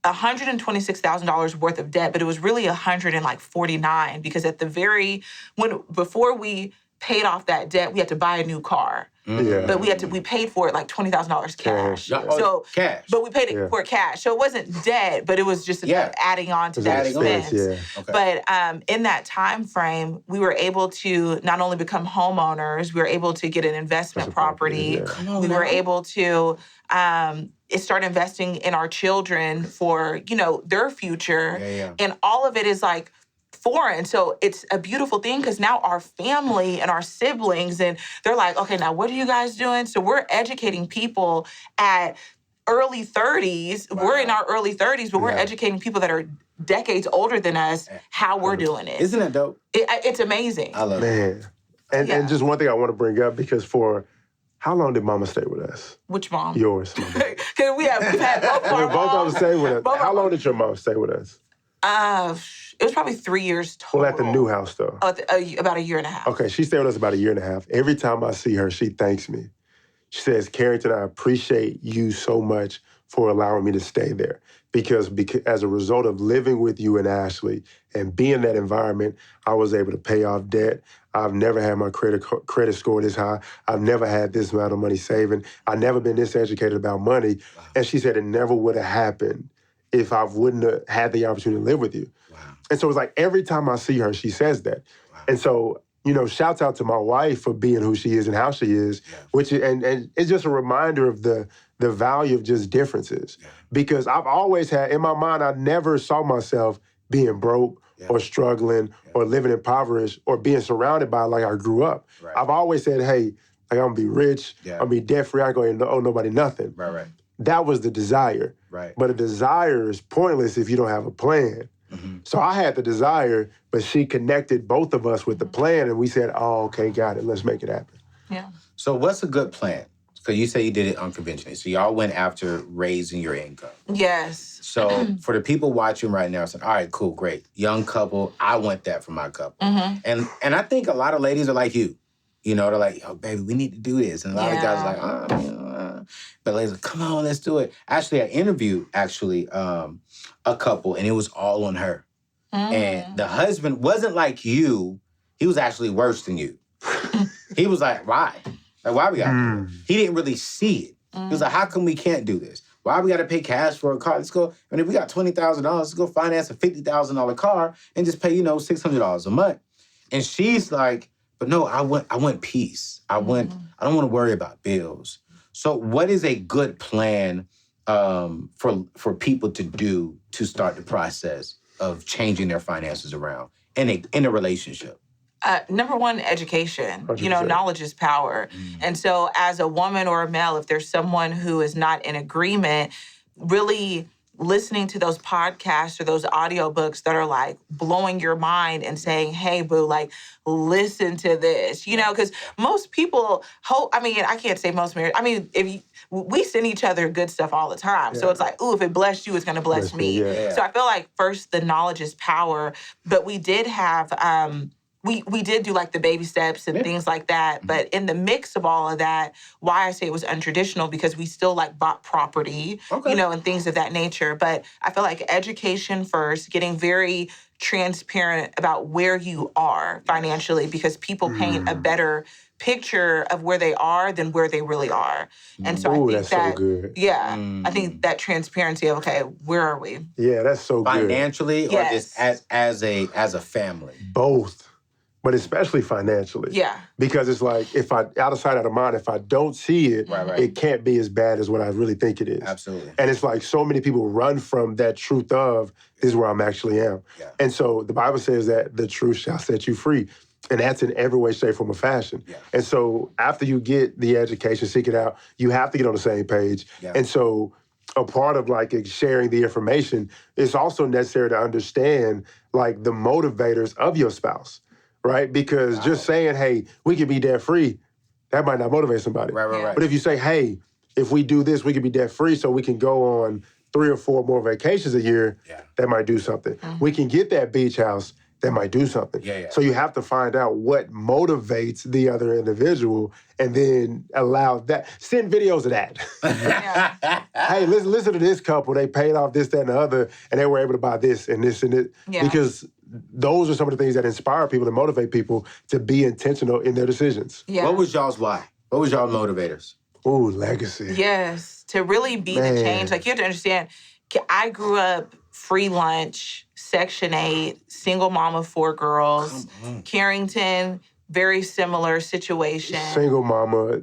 $126,000 worth of debt, but it was really $149 because before we paid off that debt, we had to buy a new car. Yeah. But we paid for it like $20,000 cash. So cash. But we paid it for cash. So it wasn't debt, but it was just adding on to that expense. Yeah. Okay. But in that time frame, we were able to not only become homeowners, we were able to get an investment property. Yeah. We were able to start investing in our children for, their future. Yeah. And all of it is like foreign. So it's a beautiful thing because now our family and our siblings, and they're like, okay, now what are you guys doing? So we're educating people at early 30s. Wow. We're in our early 30s, but we're educating people that are decades older than us how we're doing it. Isn't that dope? It's amazing. I love it. And just one thing I want to bring up, because for How long did Mama stay with us? Which mom? Yours. Mama. Because we've had both of our Both of them stayed with us. Both How our long did your mom stay with us? It was probably 3 years total. Well, at the new house, though. About a year and a half. Okay, she stayed with us about a year and a half. Every time I see her, she thanks me. She says, Carrington, I appreciate you so much for allowing me to stay there. Because as a result of living with you and Ashley and being in that environment, I was able to pay off debt. I've never had my credit score this high. I've never had this amount of money saving. I've never been this educated about money. Wow. And she said it never would have happened if I wouldn't have had the opportunity to live with you. Wow. And so it's like every time I see her, she says that. Wow. And so, shouts out to my wife for being who she is and how she is, which and it's just a reminder of the value of just differences. Yeah. Because I've always had, in my mind, I never saw myself being broke or struggling or living impoverished or being surrounded by like I grew up. Right. I've always said, hey, I'm gonna be rich, I'm gonna be debt-free, I ain't gonna owe nobody nothing. Right. That was the desire. Right. But a desire is pointless if you don't have a plan. Mm-hmm. So I had the desire, but she connected both of us with the plan, and we said, oh, okay, got it, let's make it happen. Yeah. So what's a good plan? Because you say you did it unconventionally. So y'all went after raising your income. Yes. So for the people watching right now, saying, all right, cool, great. Young couple, I want that for my couple. Mm-hmm. And I think a lot of ladies are like you. They're like, oh, baby, we need to do this. And a lot of guys are like, But ladies are like, come on, let's do it. Actually, I interviewed, a couple, and it was all on her. And the husband wasn't like you. He was actually worse than you. He was like, why? Like, why we got to do it? He didn't really see it. He was like, how come we can't do this? Why we got to pay cash for a car? Let's go. If we got $20,000, let's go finance a $50,000 car and just pay, $600 a month. And she's like, but no, I want peace. I don't want to worry about bills. So what is a good plan for people to do to start the process of changing their finances around in a relationship? Number one, education. 100%. Knowledge is power. And so as a woman or a male, if there's someone who is not in agreement, really listening to those podcasts or those audiobooks that are like blowing your mind and saying, hey, boo, like, listen to this, because most people I can't say most married. We send each other good stuff all the time. Yeah. So it's like, ooh, if it blessed you, it's going to bless me. Yeah. So I feel like first, the knowledge is power, but we did have, we did do like the baby steps and things like that. But in the mix of all of that, why I say it was untraditional, because we still like bought property, and things of that nature. But I feel like education first, getting very transparent about where you are financially, because people paint a better picture of where they are than where they really are. And so I think that's so good. Yeah, I think that transparency of, okay, where are we? Yeah, that's so good. Financially or just as a family? Both. But especially financially. Yeah. Because it's like, if I, out of sight, out of mind, if I don't see it, it can't be as bad as what I really think it is. Absolutely. And it's like so many people run from that truth of, this is where I'm actually am. Yeah. And so the Bible says that the truth shall set you free. And that's in every way, shape, form, or fashion. Yeah. And so after you get the education, seek it out, you have to get on the same page. Yeah. And so a part of like sharing the information is also necessary to understand like the motivators of your spouse. Right? Because just saying, hey, we can be debt-free, that might not motivate somebody. Right. But if you say, hey, if we do this, we can be debt-free so we can go on 3 or 4 more vacations a year, that might do something. We can get that beach house, that might do something. So you have to find out what motivates the other individual and then allow that. Send videos of that. Hey, listen to this couple. They paid off this, that, and the other, and they were able to buy this and this and it. Because those are some of the things that inspire people and motivate people to be intentional in their decisions. Yeah. What was y'all's why? What was y'all's motivators? Ooh, legacy. Yes, to really be the change. Like, you have to understand, I grew up free lunch, Section 8, single mom of 4 girls. Carrington, very similar situation. Single mama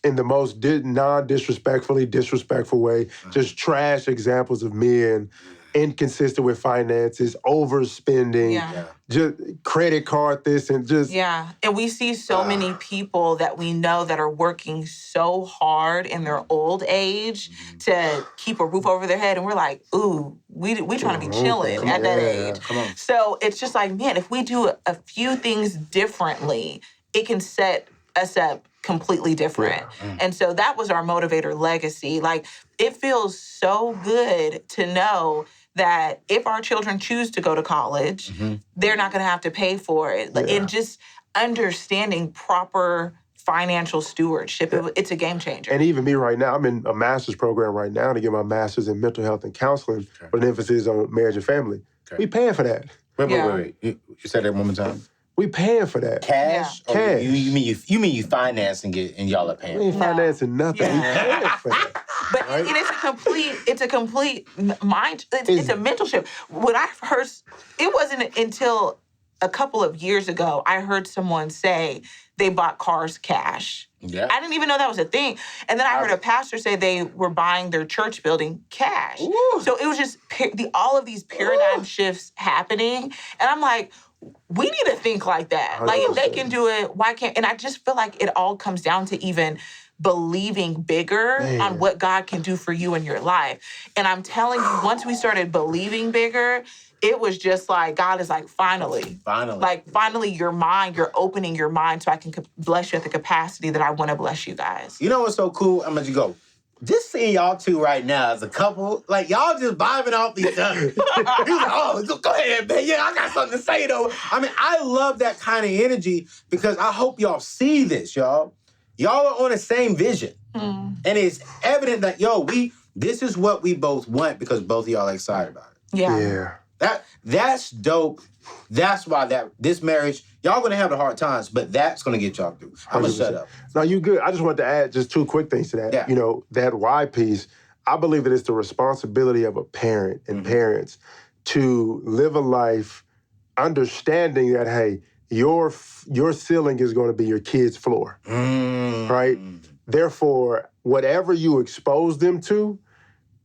in the most non-disrespectfully disrespectful way. Just trash examples of men, inconsistent with finances, overspending, just credit card this and just... Yeah, and we see so many people that we know that are working so hard in their old age to keep a roof over their head, and we're like, ooh, we trying to be chilling at that age. So it's just like, man, if we do a few things differently, it can set us up completely different. Yeah. And so that was our motivator legacy. Like, it feels so good to know that if our children choose to go to college, they're not going to have to pay for it. Yeah. And just understanding proper financial stewardship, it's a game changer. And even me right now, I'm in a master's program right now to get my master's in mental health and counseling with an emphasis on marriage and family. Okay. We paying for that. Wait. You said that one more time. We paying for that. Cash? Yeah. Or Cash. You mean you financing it and y'all are paying? We ain't financing nothing. We paying for that. But Right? it's a complete mind, it's a mental shift. What I heard, it wasn't until a couple of years ago, I heard someone say they bought cars cash. Yeah. I didn't even know that was a thing. And then I heard a pastor say they were buying their church building cash. Ooh. So it was just all of these paradigm shifts happening. And I'm like, we need to think like that. 100%. Like, if they can do it, why can't? And I just feel like it all comes down to even believing bigger on what God can do for you in your life. And I'm telling you, once we started believing bigger, it was just like, God is like, finally. Like, finally, you're opening your mind so I can bless you at the capacity that I want to bless you guys. You know what's so cool? I'm gonna let you go. Just seeing y'all two right now as a couple, like y'all just vibing off each other. He was like, oh, go ahead, man. Yeah, I got something to say though. I mean, I love that kind of energy because I hope y'all see this, y'all. Y'all are on the same vision. And it's evident that, this is what we both want because both of y'all are excited about it. Yeah. That's dope. That's why this marriage, y'all gonna have the hard times, but that's gonna get y'all through. I'm gonna shut up. No, you good. I just wanted to add just two quick things to that. Yeah. You know, that why piece, I believe that it's the responsibility of a parent and parents to live a life understanding that, hey, your ceiling is going to be your kid's floor, right? Therefore, whatever you expose them to,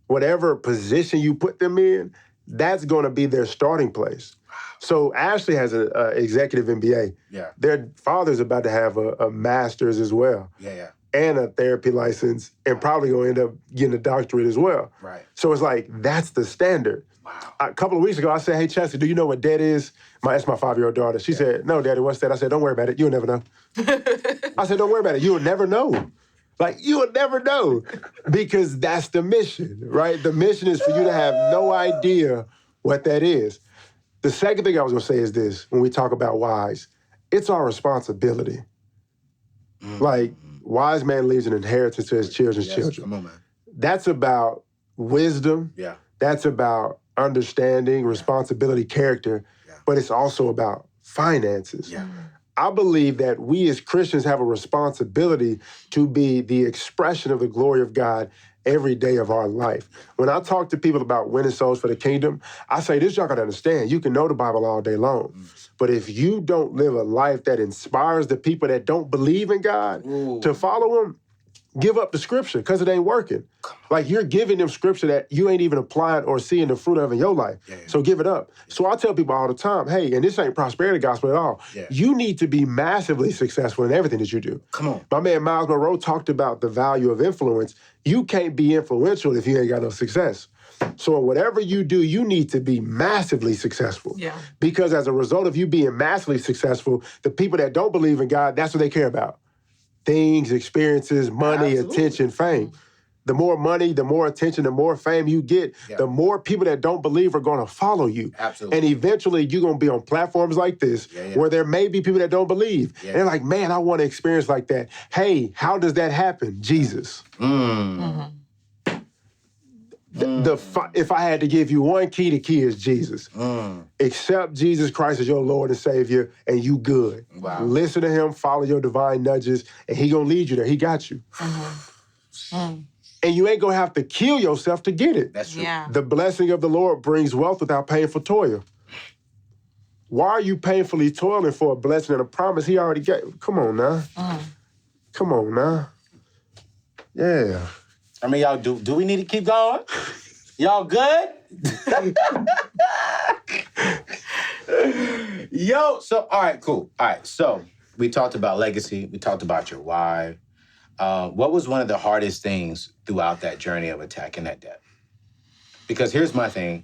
whatever position you put them in, that's going to be their starting place. So Ashley has an executive MBA. Yeah. Their father's about to have a master's as well. Yeah. And a therapy license, and probably going to end up getting a doctorate as well. Right. So it's like, that's the standard. Wow. A couple of weeks ago, I said, hey, Chelsea, do you know what debt is? That's my 5-year-old daughter. She said, no, Daddy, what's that? I said, don't worry about it. You'll never know. I said, don't worry about it. You'll never know. Like, you'll never know. Because that's the mission, right? The mission is for you to have no idea what that is. The second thing I was going to say is this, when we talk about wise, it's our responsibility. Like, wise man leaves an inheritance to his children's children. Come on, man. That's about wisdom. Yeah. That's about understanding, responsibility, character. Yeah. But it's also about finances. Yeah. I believe that we as Christians have a responsibility to be the expression of the glory of God every day of our life. When I talk to people about winning souls for the kingdom, I say this, y'all gotta understand, you can know the Bible all day long, but if you don't live a life that inspires the people that don't believe in God to follow him, give up the scripture because it ain't working. Like, you're giving them scripture that you ain't even applying or seeing the fruit of in your life. Yeah. So give it up. So I tell people all the time, hey, and this ain't prosperity gospel at all. Yeah. You need to be massively successful in everything that you do. Come on. My man Miles Monroe talked about the value of influence. You can't be influential if you ain't got no success. So whatever you do, you need to be massively successful. Yeah. Because as a result of you being massively successful, the people that don't believe in God, that's what they care about. Things, experiences, money, attention, fame. The more money, the more attention, the more fame you get, the more people that don't believe are going to follow you. Absolutely. And eventually you're going to be on platforms like this where there may be people that don't believe. And they're like, man, I want an experience like that. Hey, how does that happen? Jesus. If I had to give you one key, the key is Jesus. Accept Jesus Christ as your Lord and Savior, and you good. Wow. Listen to him, follow your divine nudges, and he gonna lead you there. He got you. And you ain't gonna have to kill yourself to get it. That's true. Yeah. The blessing of the Lord brings wealth without painful toil. Why are you painfully toiling for a blessing and a promise he already gave? Come on now. Come on now. Yeah. I mean, y'all, do we need to keep going? Y'all good? Yo, so, all right, cool. All right, so we talked about legacy. We talked about your why. What was one of the hardest things throughout that journey of attacking that debt? Because here's my thing.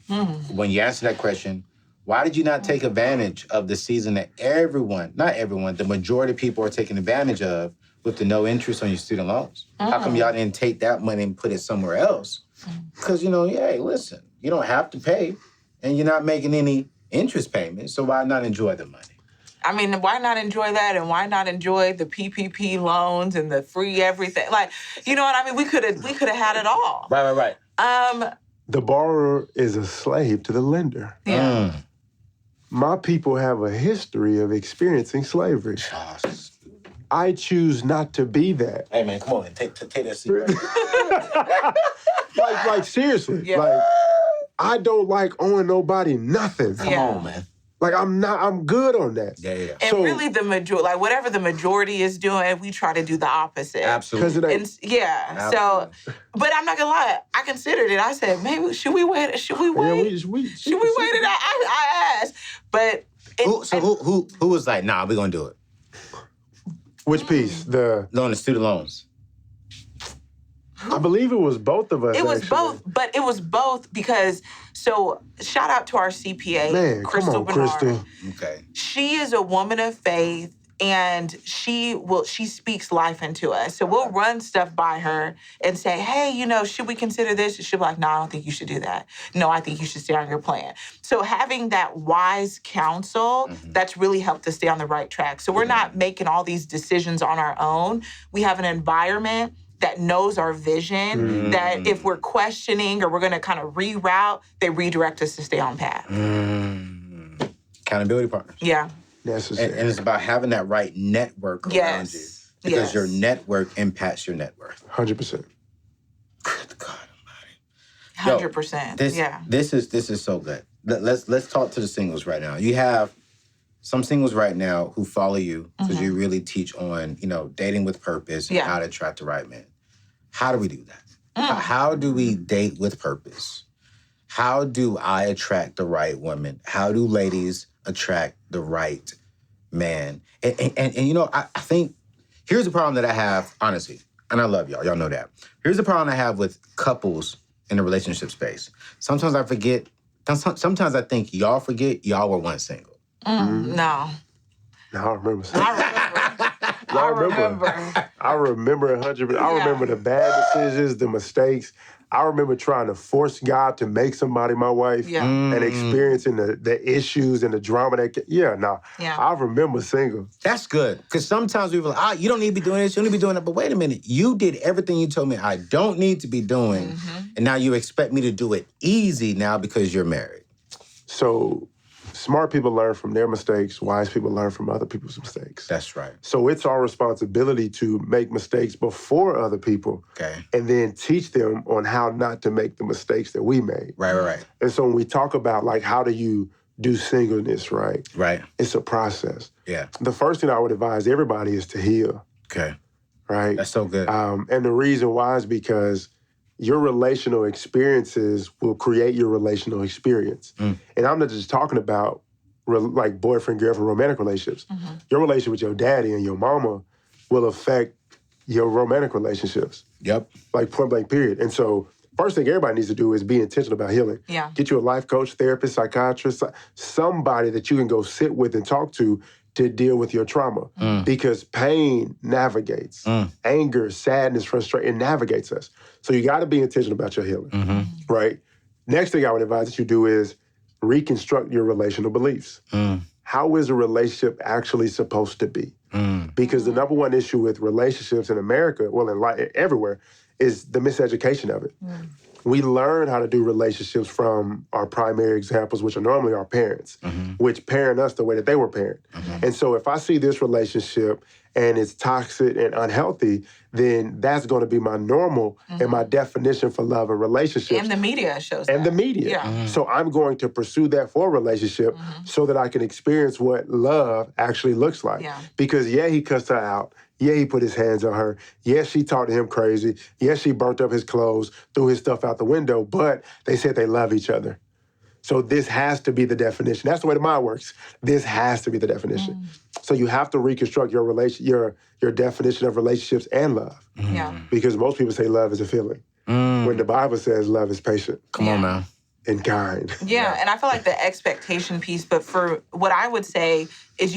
When you answer that question, why did you not take advantage of the season that not everyone, the majority of people are taking advantage of, with the no interest on your student loans? How come y'all didn't take that money and put it somewhere else? Because, hey, listen, you don't have to pay, and you're not making any interest payments, so why not enjoy the money? I mean, why not enjoy that, and why not enjoy the PPP loans and the free everything? Like, you know what I mean? We could have had it all. Right. The borrower is a slave to the lender. Yeah. My people have a history of experiencing slavery. I choose not to be that. Hey, man, come on, take that seat. Like seriously. Yeah. Like, I don't like owing nobody nothing. Come on, man. Like, I'm good on that. Yeah. And really, the majority, like whatever the majority is doing, we try to do the opposite. Absolutely. Because it ain't. So, but I'm not gonna lie, I considered it. I said, maybe should we wait? Should we wait? Yeah, should we wait it out? I asked, but who was like, nah, we're gonna do it? Which piece? The student loans. I believe it was both of us. it was actually. both. But it was both because. So shout out to our CPA, Man, Crystal come on, Bernard. Crystal. Okay. She is a woman of faith, and she speaks life into us. So we'll run stuff by her and say, hey, should we consider this? She'll be like, no, I don't think you should do that. No, I think you should stay on your plan. So having that wise counsel, that's really helped us stay on the right track. So we're not making all these decisions on our own. We have an environment that knows our vision, that if we're questioning or we're going to kind of reroute, they redirect us to stay on path. Accountability partners. Yeah. Necessary. And it's about having that right network around you. Because your network impacts your net worth. 100%. Good God Almighty. 100%. This is so good. Let's talk to the singles right now. You have some singles right now who follow you because you really teach on, dating with purpose and how to attract the right man. How do we do that? How do we date with purpose? How do I attract the right woman? How do ladies attract the right man? And I think here's the problem that I have, honestly, and I love y'all. Y'all know that. Here's the problem I have with couples in the relationship space. Sometimes I forget. Sometimes I think y'all forget y'all were once single. No. I remember. I remember. I remember 100%. I remember the bad decisions, the mistakes. I remember trying to force God to make somebody my wife and experiencing the issues and the drama I remember single. That's good. Because sometimes we were like, you don't need to be doing this, you don't need to be doing that. But wait a minute, you did everything you told me I don't need to be doing, and now you expect me to do it easy now because you're married. So smart people learn from their mistakes. Wise people learn from other people's mistakes. That's right. So it's our responsibility to make mistakes before other people and then teach them on how not to make the mistakes that we made. Right. And so when we talk about, like, how do you do singleness, right? It's a process. Yeah. The first thing I would advise everybody is to heal. Okay. Right? That's so good. And the reason why is because your relational experiences will create your relational experience. And I'm not just talking about like boyfriend, girlfriend, romantic relationships. Your relationship with your daddy and your mama will affect your romantic relationships. Yep. Like point blank period. And so first thing everybody needs to do is be intentional about healing. Yeah. Get you a life coach, therapist, psychiatrist, somebody that you can go sit with and talk to deal with your trauma. Because pain navigates. Anger, sadness, frustration, it navigates us. So you got to be intentional about your healing, right? Next thing I would advise that you do is reconstruct your relational beliefs. How is a relationship actually supposed to be? Because the number one issue with relationships in America, well, in life, everywhere, is the miseducation of it. We learn how to do relationships from our primary examples, which are normally our parents, which parent us the way that they were parented. And so if I see this relationship and it's toxic and unhealthy, then that's going to be my normal and my definition for love and relationships. And the media shows that. And the media. Yeah. So I'm going to pursue that for a relationship so that I can experience what love actually looks like. Yeah. Because he cussed her out. Yeah, he put his hands on her. Yeah, she talked to him crazy. Yeah, she burnt up his clothes, threw his stuff out the window, but they said they love each other. So this has to be the definition. That's the way the mind works. This has to be the definition. So you have to reconstruct your definition of relationships and love. Yeah. Because most people say love is a feeling. When the Bible says love is patient. Come on, man. and kind. Yeah, and I feel like the expectation piece, but for what I would say is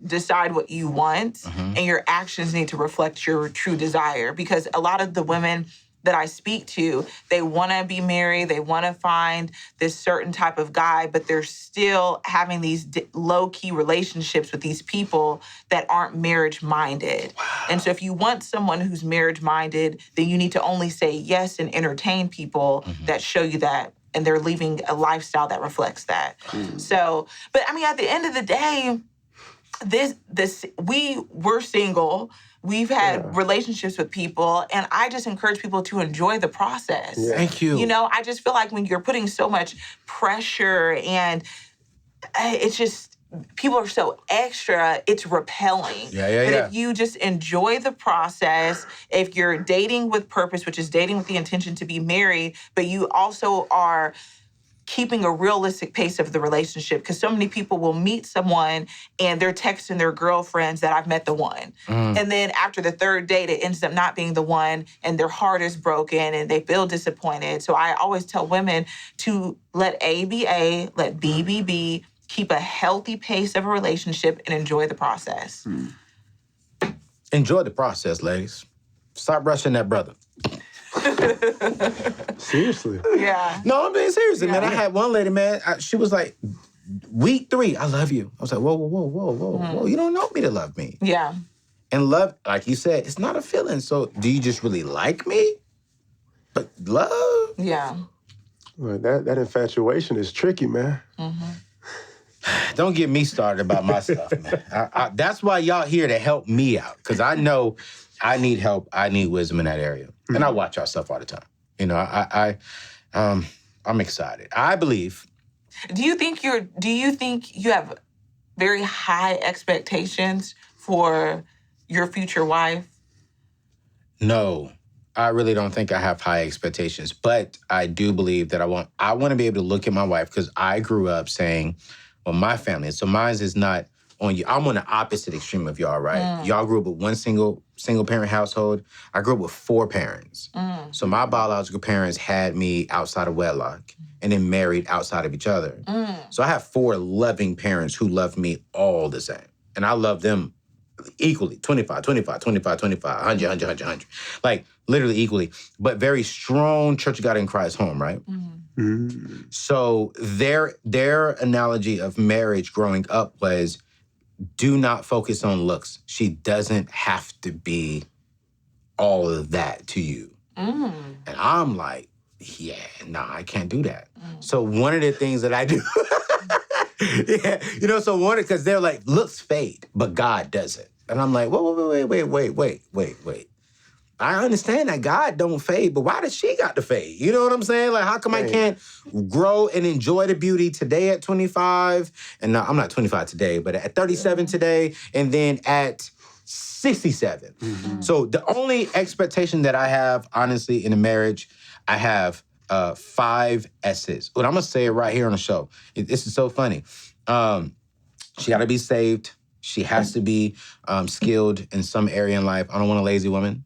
decide what you want, and your actions need to reflect your true desire. Because a lot of the women that I speak to, they want to be married, they want to find this certain type of guy, but they're still having these low-key relationships with these people that aren't marriage-minded. Wow. And so if you want someone who's marriage-minded, then you need to only say yes and entertain people that show you that, and they're living a lifestyle that reflects that. So, but I mean, at the end of the day, we're single. We've had relationships with people, and I just encourage people to enjoy the process. Yeah. Thank you. You know, I just feel like when you're putting so much pressure and it's just, people are so extra, it's repelling. But if you just enjoy the process, if you're dating with purpose, which is dating with the intention to be married, but you also are keeping a realistic pace of the relationship, because so many people will meet someone and they're texting their girlfriends that I've met the one. And then after the third date, it ends up not being the one and their heart is broken and they feel disappointed. So I always tell women to let A be A, let B be B, keep a healthy pace of a relationship and enjoy the process. Enjoy the process, ladies. Stop rushing that brother. Seriously. Yeah. No, I'm being serious, man. I had one lady, man, she was like, week 3, I love you. I was like, whoa. You don't know me to love me. Yeah. And love, like you said, it's not a feeling. So do you just really like me? But love? Yeah. Well, that infatuation is tricky, man. Don't get me started about my stuff, man. That's why y'all here to help me out, because I know I need help. I need wisdom in that area. And I watch y'all stuff all the time. You know, I'm excited. I believe. Do you think you have very high expectations for your future wife? No, I really don't think I have high expectations, but I do believe that I want to be able to look at my wife, because I grew up saying, well, my family, so mine is not on you. I'm on the opposite extreme of y'all, right? Y'all grew up with one single parent household. I grew up with 4 parents. So my biological parents had me outside of wedlock and then married outside of each other. So I have 4 loving parents who love me all the same. And I love them equally, 25, 25, 25, 25, 100, 100, 100, 100. Like, literally equally. But very strong Church of God in Christ home, right? So their analogy of marriage growing up was, do not focus on looks. She doesn't have to be all of that to you. And I'm like, yeah, nah, I can't do that. So one of the things that I do, because they're like, looks fade, but God doesn't. And I'm like, wait. I understand that God don't fade, but why does she got to fade? You know what I'm saying? Like, how come I can't grow and enjoy the beauty today at 25? And no, I'm not 25 today, but at 37 today, and then at 67. So the only expectation that I have, honestly, in a marriage, I have 5 S's. But I'm going to say it right here on the show. This is so funny. She got to be saved. She has to be skilled in some area in life. I don't want a lazy woman.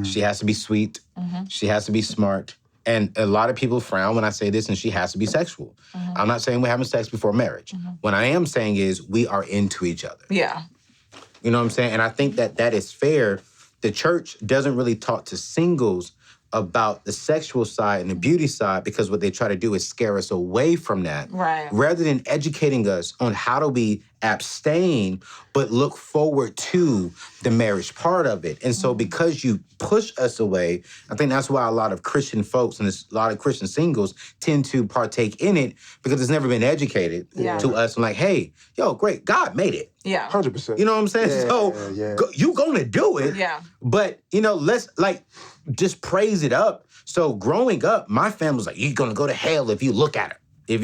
She has to be sweet. She has to be smart. And a lot of people frown when I say this, and she has to be sexual. I'm not saying we're having sex before marriage. What I am saying is we are into each other. Yeah. You know what I'm saying? And I think that is fair. The church doesn't really talk to singles about the sexual side and the beauty side, because what they try to do is scare us away from that. Right. Rather than educating us on how do we abstain, but look forward to the marriage part of it. And so because you push us away, I think that's why a lot of Christian folks and a lot of Christian singles tend to partake in it, because it's never been educated to us. I'm like, hey, yo, great, God made it. Yeah. 100%. You know what I'm saying? You gonna do it. Yeah. But, let's just praise it up. So growing up, my family was like, you're gonna go to hell if you look at her. If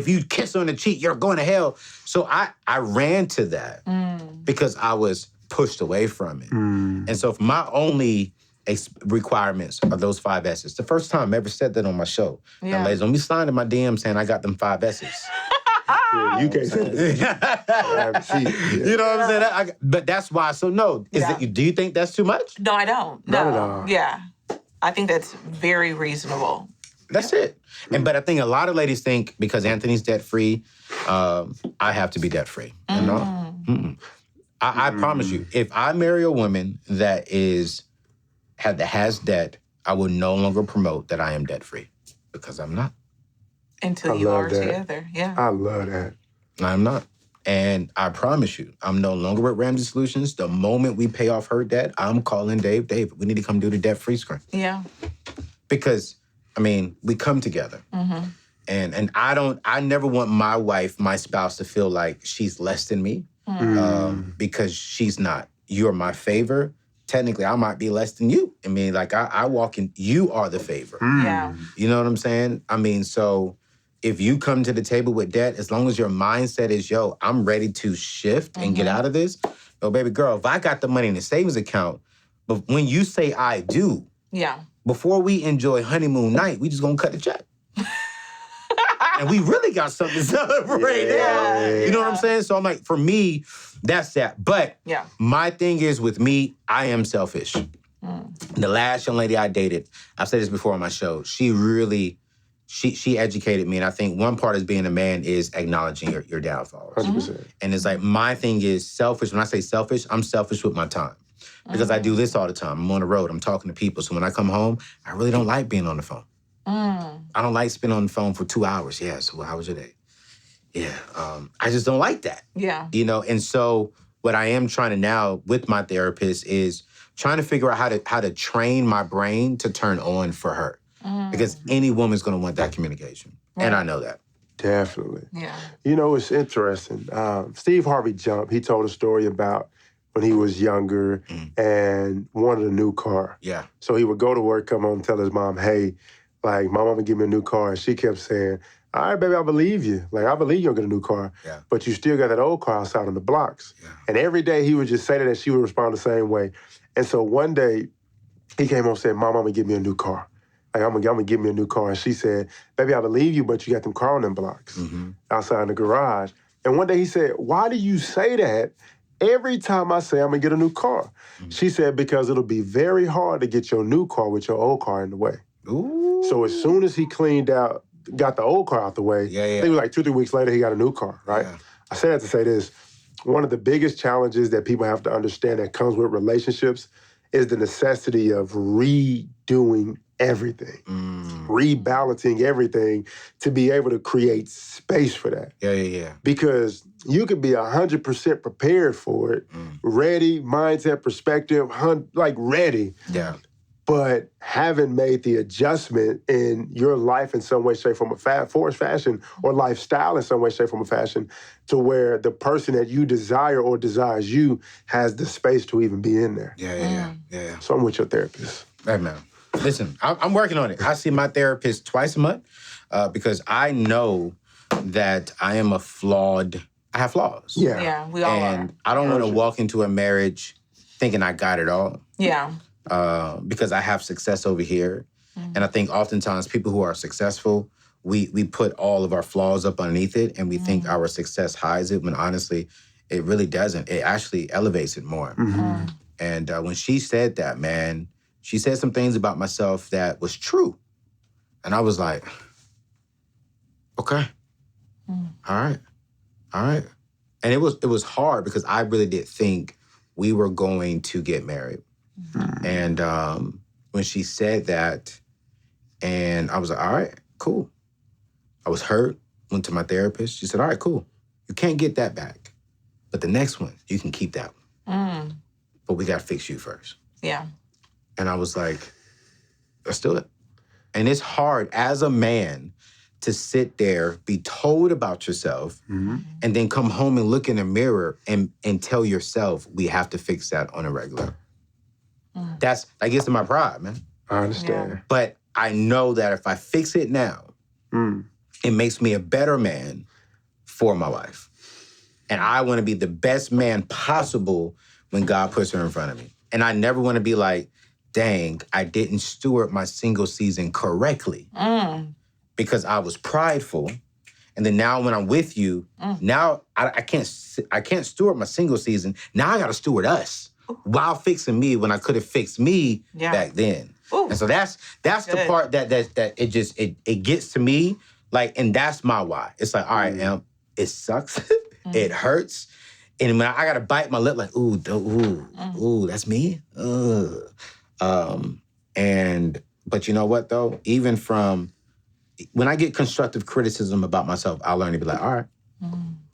you kiss her on the cheek, you're going to hell. So I ran to that because I was pushed away from it. And so my only requirements are those 5 S's. The first time I ever said that on my show. Yeah. Now, ladies, don't be sliding in my DM saying I got them 5 S's. You can't say that. You know what I'm saying? But that's why. So no, do you think that's too much? No, I don't. Not No. at all. Yeah. I think that's very reasonable. That's it. But I think a lot of ladies think because Anthony's debt-free, I have to be debt-free. And no. Mm-mm. I promise you, if I marry a woman that has debt, I will no longer promote that I am debt-free because I'm not. Until you are together, yeah. I love that. I'm not. And I promise you, I'm no longer with Ramsey Solutions. The moment we pay off her debt, I'm calling Dave. Dave, we need to come do the debt-free screen. Yeah. Because, I mean, we come together. Mm-hmm. And I never want my spouse to feel like she's less than me because she's not. You're my favor. Technically, I might be less than you. I mean, like, I walk in, you are the favor. Yeah. You know what I'm saying? I mean, so if you come to the table with debt, as long as your mindset is, yo, I'm ready to shift and get out of this, yo, baby girl, if I got the money in the savings account, but when you say I do, before we enjoy honeymoon night, we just gonna cut the check. And we really got something to celebrate now. You know what I'm saying? So I'm like, for me, that's that. But my thing is with me, I am selfish. The last young lady I dated, I've said this before on my show, she really, she educated me. And I think one part of being a man is acknowledging your downfalls. 100%. And it's like, my thing is selfish. When I say selfish, I'm selfish with my time. Because I do this all the time. I'm on the road. I'm talking to people. So when I come home, I really don't like being on the phone. I don't like spending on the phone for 2 hours. Yeah, so how was your day? Yeah, I just don't like that. Yeah. You know, and so what I am trying to now with my therapist is trying to figure out how to train my brain to turn on for her. Because any woman's gonna want that communication. Right. And I know that. Definitely. Yeah. You know, it's interesting. Steve Harvey Jump, he told a story about when he was younger and wanted a new car. Yeah. So he would go to work, come home, and tell his mom, hey, like, my mama give me a new car. And she kept saying, all right, baby, I believe you. Like, I believe you'll get a new car. Yeah. But you still got that old car outside on the blocks. Yeah. And every day he would just say that, she would respond the same way. And so one day he came home and said, Mom, I'm gonna give me a new car. Like, I'm gonna give me a new car. And she said, baby, I believe you, but you got them car on them blocks outside in the garage. And one day he said, why do you say that every time I say I'm gonna get a new car? She said, because it'll be very hard to get your new car with your old car in the way. Ooh. So as soon as he got the old car out the way, I think it was like 2-3 weeks later, he got a new car, right? Yeah. I say that to say this. One of the biggest challenges that people have to understand that comes with relationships is the necessity of redoing everything, rebalancing everything to be able to create space for that. Yeah. Because you could be 100% prepared for it, ready, mindset, perspective, like ready. Yeah. But haven't made the adjustment in your life in some way, shape, form, or fashion, or lifestyle in some way, shape, form, or fashion, to where the person that you desire or desires you has the space to even be in there. Yeah. So I'm with your therapist. Hey, man. Listen, I'm working on it. I see my therapist twice a month because I know that I am I have flaws. Yeah, we all are. And I don't want to walk into a marriage thinking I got it all. Yeah. Because I have success over here. And I think oftentimes people who are successful, we put all of our flaws up underneath it and we think our success hides it when honestly, it really doesn't. It actually elevates it more. And when she said that, man, she said some things about myself that was true. And I was like, okay, all right. And it was hard because I really did think we were going to get married. And when she said that, and I was like, all right, cool. I was hurt, went to my therapist. She said, all right, cool. You can't get that back. But the next one, you can keep that one. But we got to fix you first. Yeah. And I was like, let's do it. And it's hard as a man to sit there, be told about yourself, and then come home and look in the mirror and tell yourself, we have to fix that on a regular. That gets to my pride, man. I understand. Yeah. But I know that if I fix it now, it makes me a better man for my wife. And I want to be the best man possible when God puts her in front of me. And I never want to be like, dang, I didn't steward my single season correctly because I was prideful. And then now when I'm with you, now I can't steward my single season. Now I got to steward us while fixing me when I could have fixed me back then. Ooh. And so that's the Good. part that it just it gets to me. Like, and that's my why. It's like, all right, it sucks. It hurts. And when I gotta bite my lip, like, ooh, that's me? Ugh. But you know what though? Even from when I get constructive criticism about myself, I learn to be like, all right,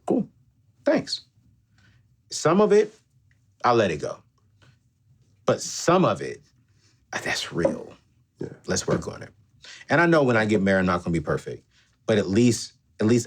cool, thanks. Some of it, I'll let it go. But some of it, that's real. Yeah. Let's work on it. And I know when I get married, I'm not gonna be perfect. But at least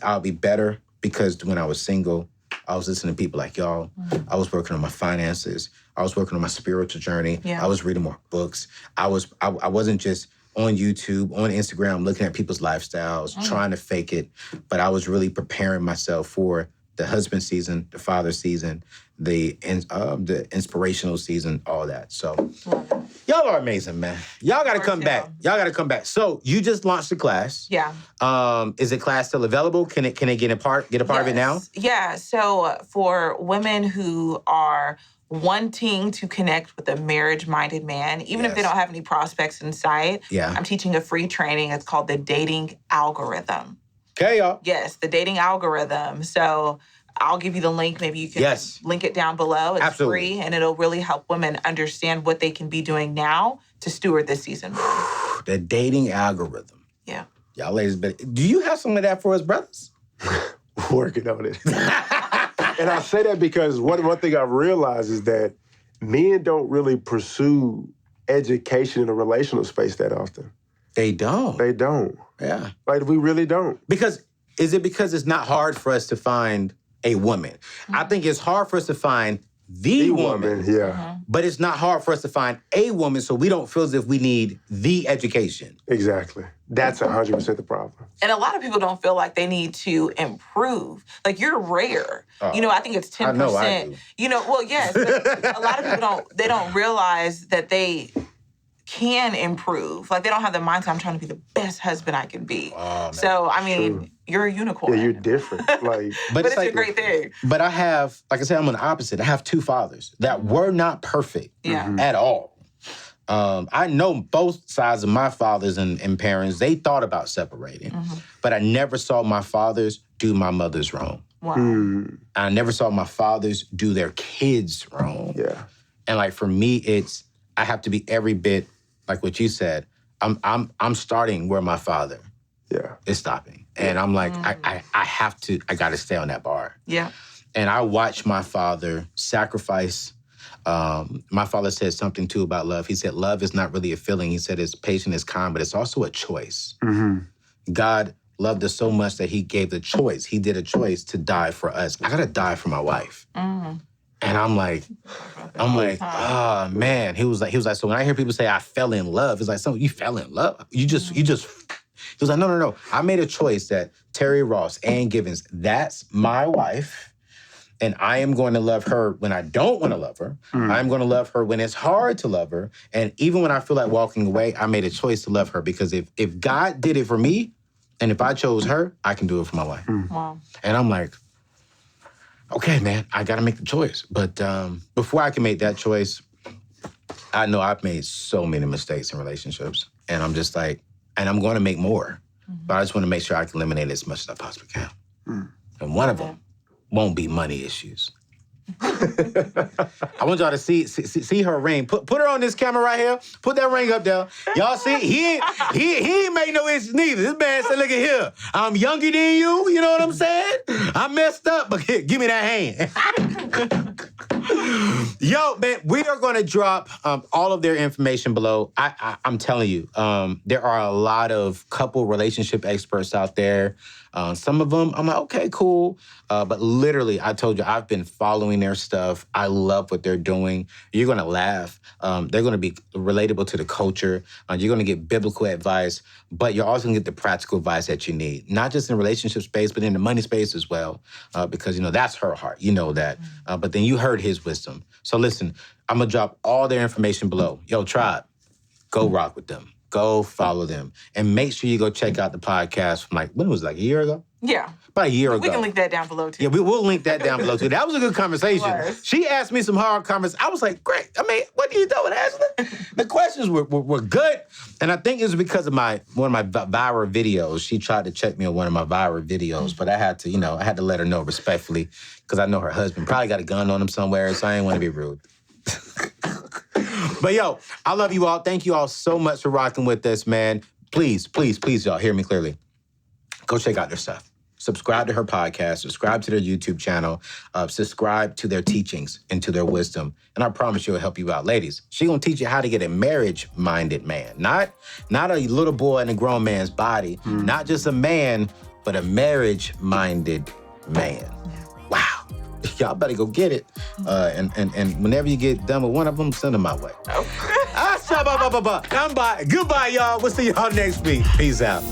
I'll be better because when I was single, I was listening to people like y'all. I was working on my finances. I was working on my spiritual journey. Yeah. I was reading more books. I wasn't just on YouTube, on Instagram, looking at people's lifestyles, trying to fake it. But I was really preparing myself for the husband season, the father season, the inspirational season, all that. So y'all are amazing, man. Y'all got to come back. Y'all got to come back. So you just launched the class. Yeah. Is the class still available? Can it get a part of it now? Yeah. So for women who are wanting to connect with a marriage-minded man, even if they don't have any prospects in sight, I'm teaching a free training. It's called the dating algorithm. Okay, y'all. Yes, the dating algorithm. So I'll give you the link. Maybe you can link it down below. It's free, and it'll really help women understand what they can be doing now to steward this season. The dating algorithm. Yeah. Y'all ladies, do you have some of that for us, brothers? Working on it. And I say that because one thing I've realized is that men don't really pursue education in a relational space that often. They don't. They don't. Yeah. Like, we really don't. Is it because it's not hard for us to find a woman? I think it's hard for us to find the woman. Yeah. But it's not hard for us to find a woman, so we don't feel as if we need the education. Exactly. That's 100% the problem. And a lot of people don't feel like they need to improve. Like, you're rare. I think it's 10%. I know I do. Yes. But a lot of people don't realize that they can improve. Like, they don't have the mindset, I'm trying to be the best husband I can be. Oh, so, I mean, you're a unicorn. Yeah, you're different. Like, but it's a great thing. But I have, like I said, I'm on the opposite. I have two fathers that were not perfect at all. I know both sides of my fathers and parents. They thought about separating. But I never saw my fathers do my mother's wrong. Wow. I never saw my fathers do their kids wrong. Yeah. And like, for me, I have to be every bit like what you said. I'm starting where my father is stopping. And I'm like, I gotta stay on that bar. Yeah. And I watched my father sacrifice. My father said something too about love. He said, love is not really a feeling. He said it's patient, it's kind, but it's also a choice. God loved us so much that he gave the choice. He did a choice to die for us. I gotta die for my wife. And I'm like, oh man. He was like, so when I hear people say I fell in love, it's like, so you fell in love? He was like, no. I made a choice that Terry Ross, Ann Givens, that's my wife. And I am going to love her when I don't want to love her. I'm going to love her when it's hard to love her. And even when I feel like walking away, I made a choice to love her, because if God did it for me, and if I chose her, I can do it for my wife. Wow. And I'm like, okay, man, I got to make the choice. But before I can make that choice, I know I've made so many mistakes in relationships. And I'm just like, and I'm going to make more. But I just want to make sure I can eliminate as much as I possibly can. And one of them won't be money issues. I want y'all to see her ring. Put her on this camera right here. Put that ring up there. Y'all see? He ain't make no issues neither. This man said, look at here. I'm younger than you. You know what I'm saying? I messed up, but here, give me that hand. Yo, man, we are going to drop all of their information below. I'm telling you, there are a lot of couple relationship experts out there. Some of them, I'm like, okay, cool. But literally, I told you, I've been following their stuff. I love what they're doing. You're going to laugh. They're going to be relatable to the culture. You're going to get biblical advice, but you're also going to get the practical advice that you need, not just in the relationship space, but in the money space as well, because, that's her heart. You know that. But then you heard his wisdom. So listen, I'm going to drop all their information below. Yo, tribe, go rock with them. Go follow them. And make sure you go check out the podcast from when was it, a year ago? Yeah. About a year ago. We can link that down below, too. Yeah, we'll link that down below, too. That was a good conversation. It was. She asked me some hard conversations. I was like, great. I mean, what are you doing, Ashley? The questions were good. And I think it was because of one of my viral videos. She tried to check me on one of my viral videos, but I had to let her know respectfully because I know her husband probably got a gun on him somewhere, so I ain't want to be rude. But yo, I love you all. Thank you all so much for rocking with us, man. Please, please, please, y'all, hear me clearly. Go check out their stuff. Subscribe to her podcast, subscribe to their YouTube channel, subscribe to their teachings and to their wisdom. And I promise you it'll help you out. Ladies, she's gonna teach you how to get a marriage-minded man. Not a little boy in a grown man's body, not just a man, but a marriage-minded man. Wow. Y'all better go get it. And whenever you get done with one of them, send them my way. Okay. Goodbye, y'all. We'll see y'all next week. Peace out.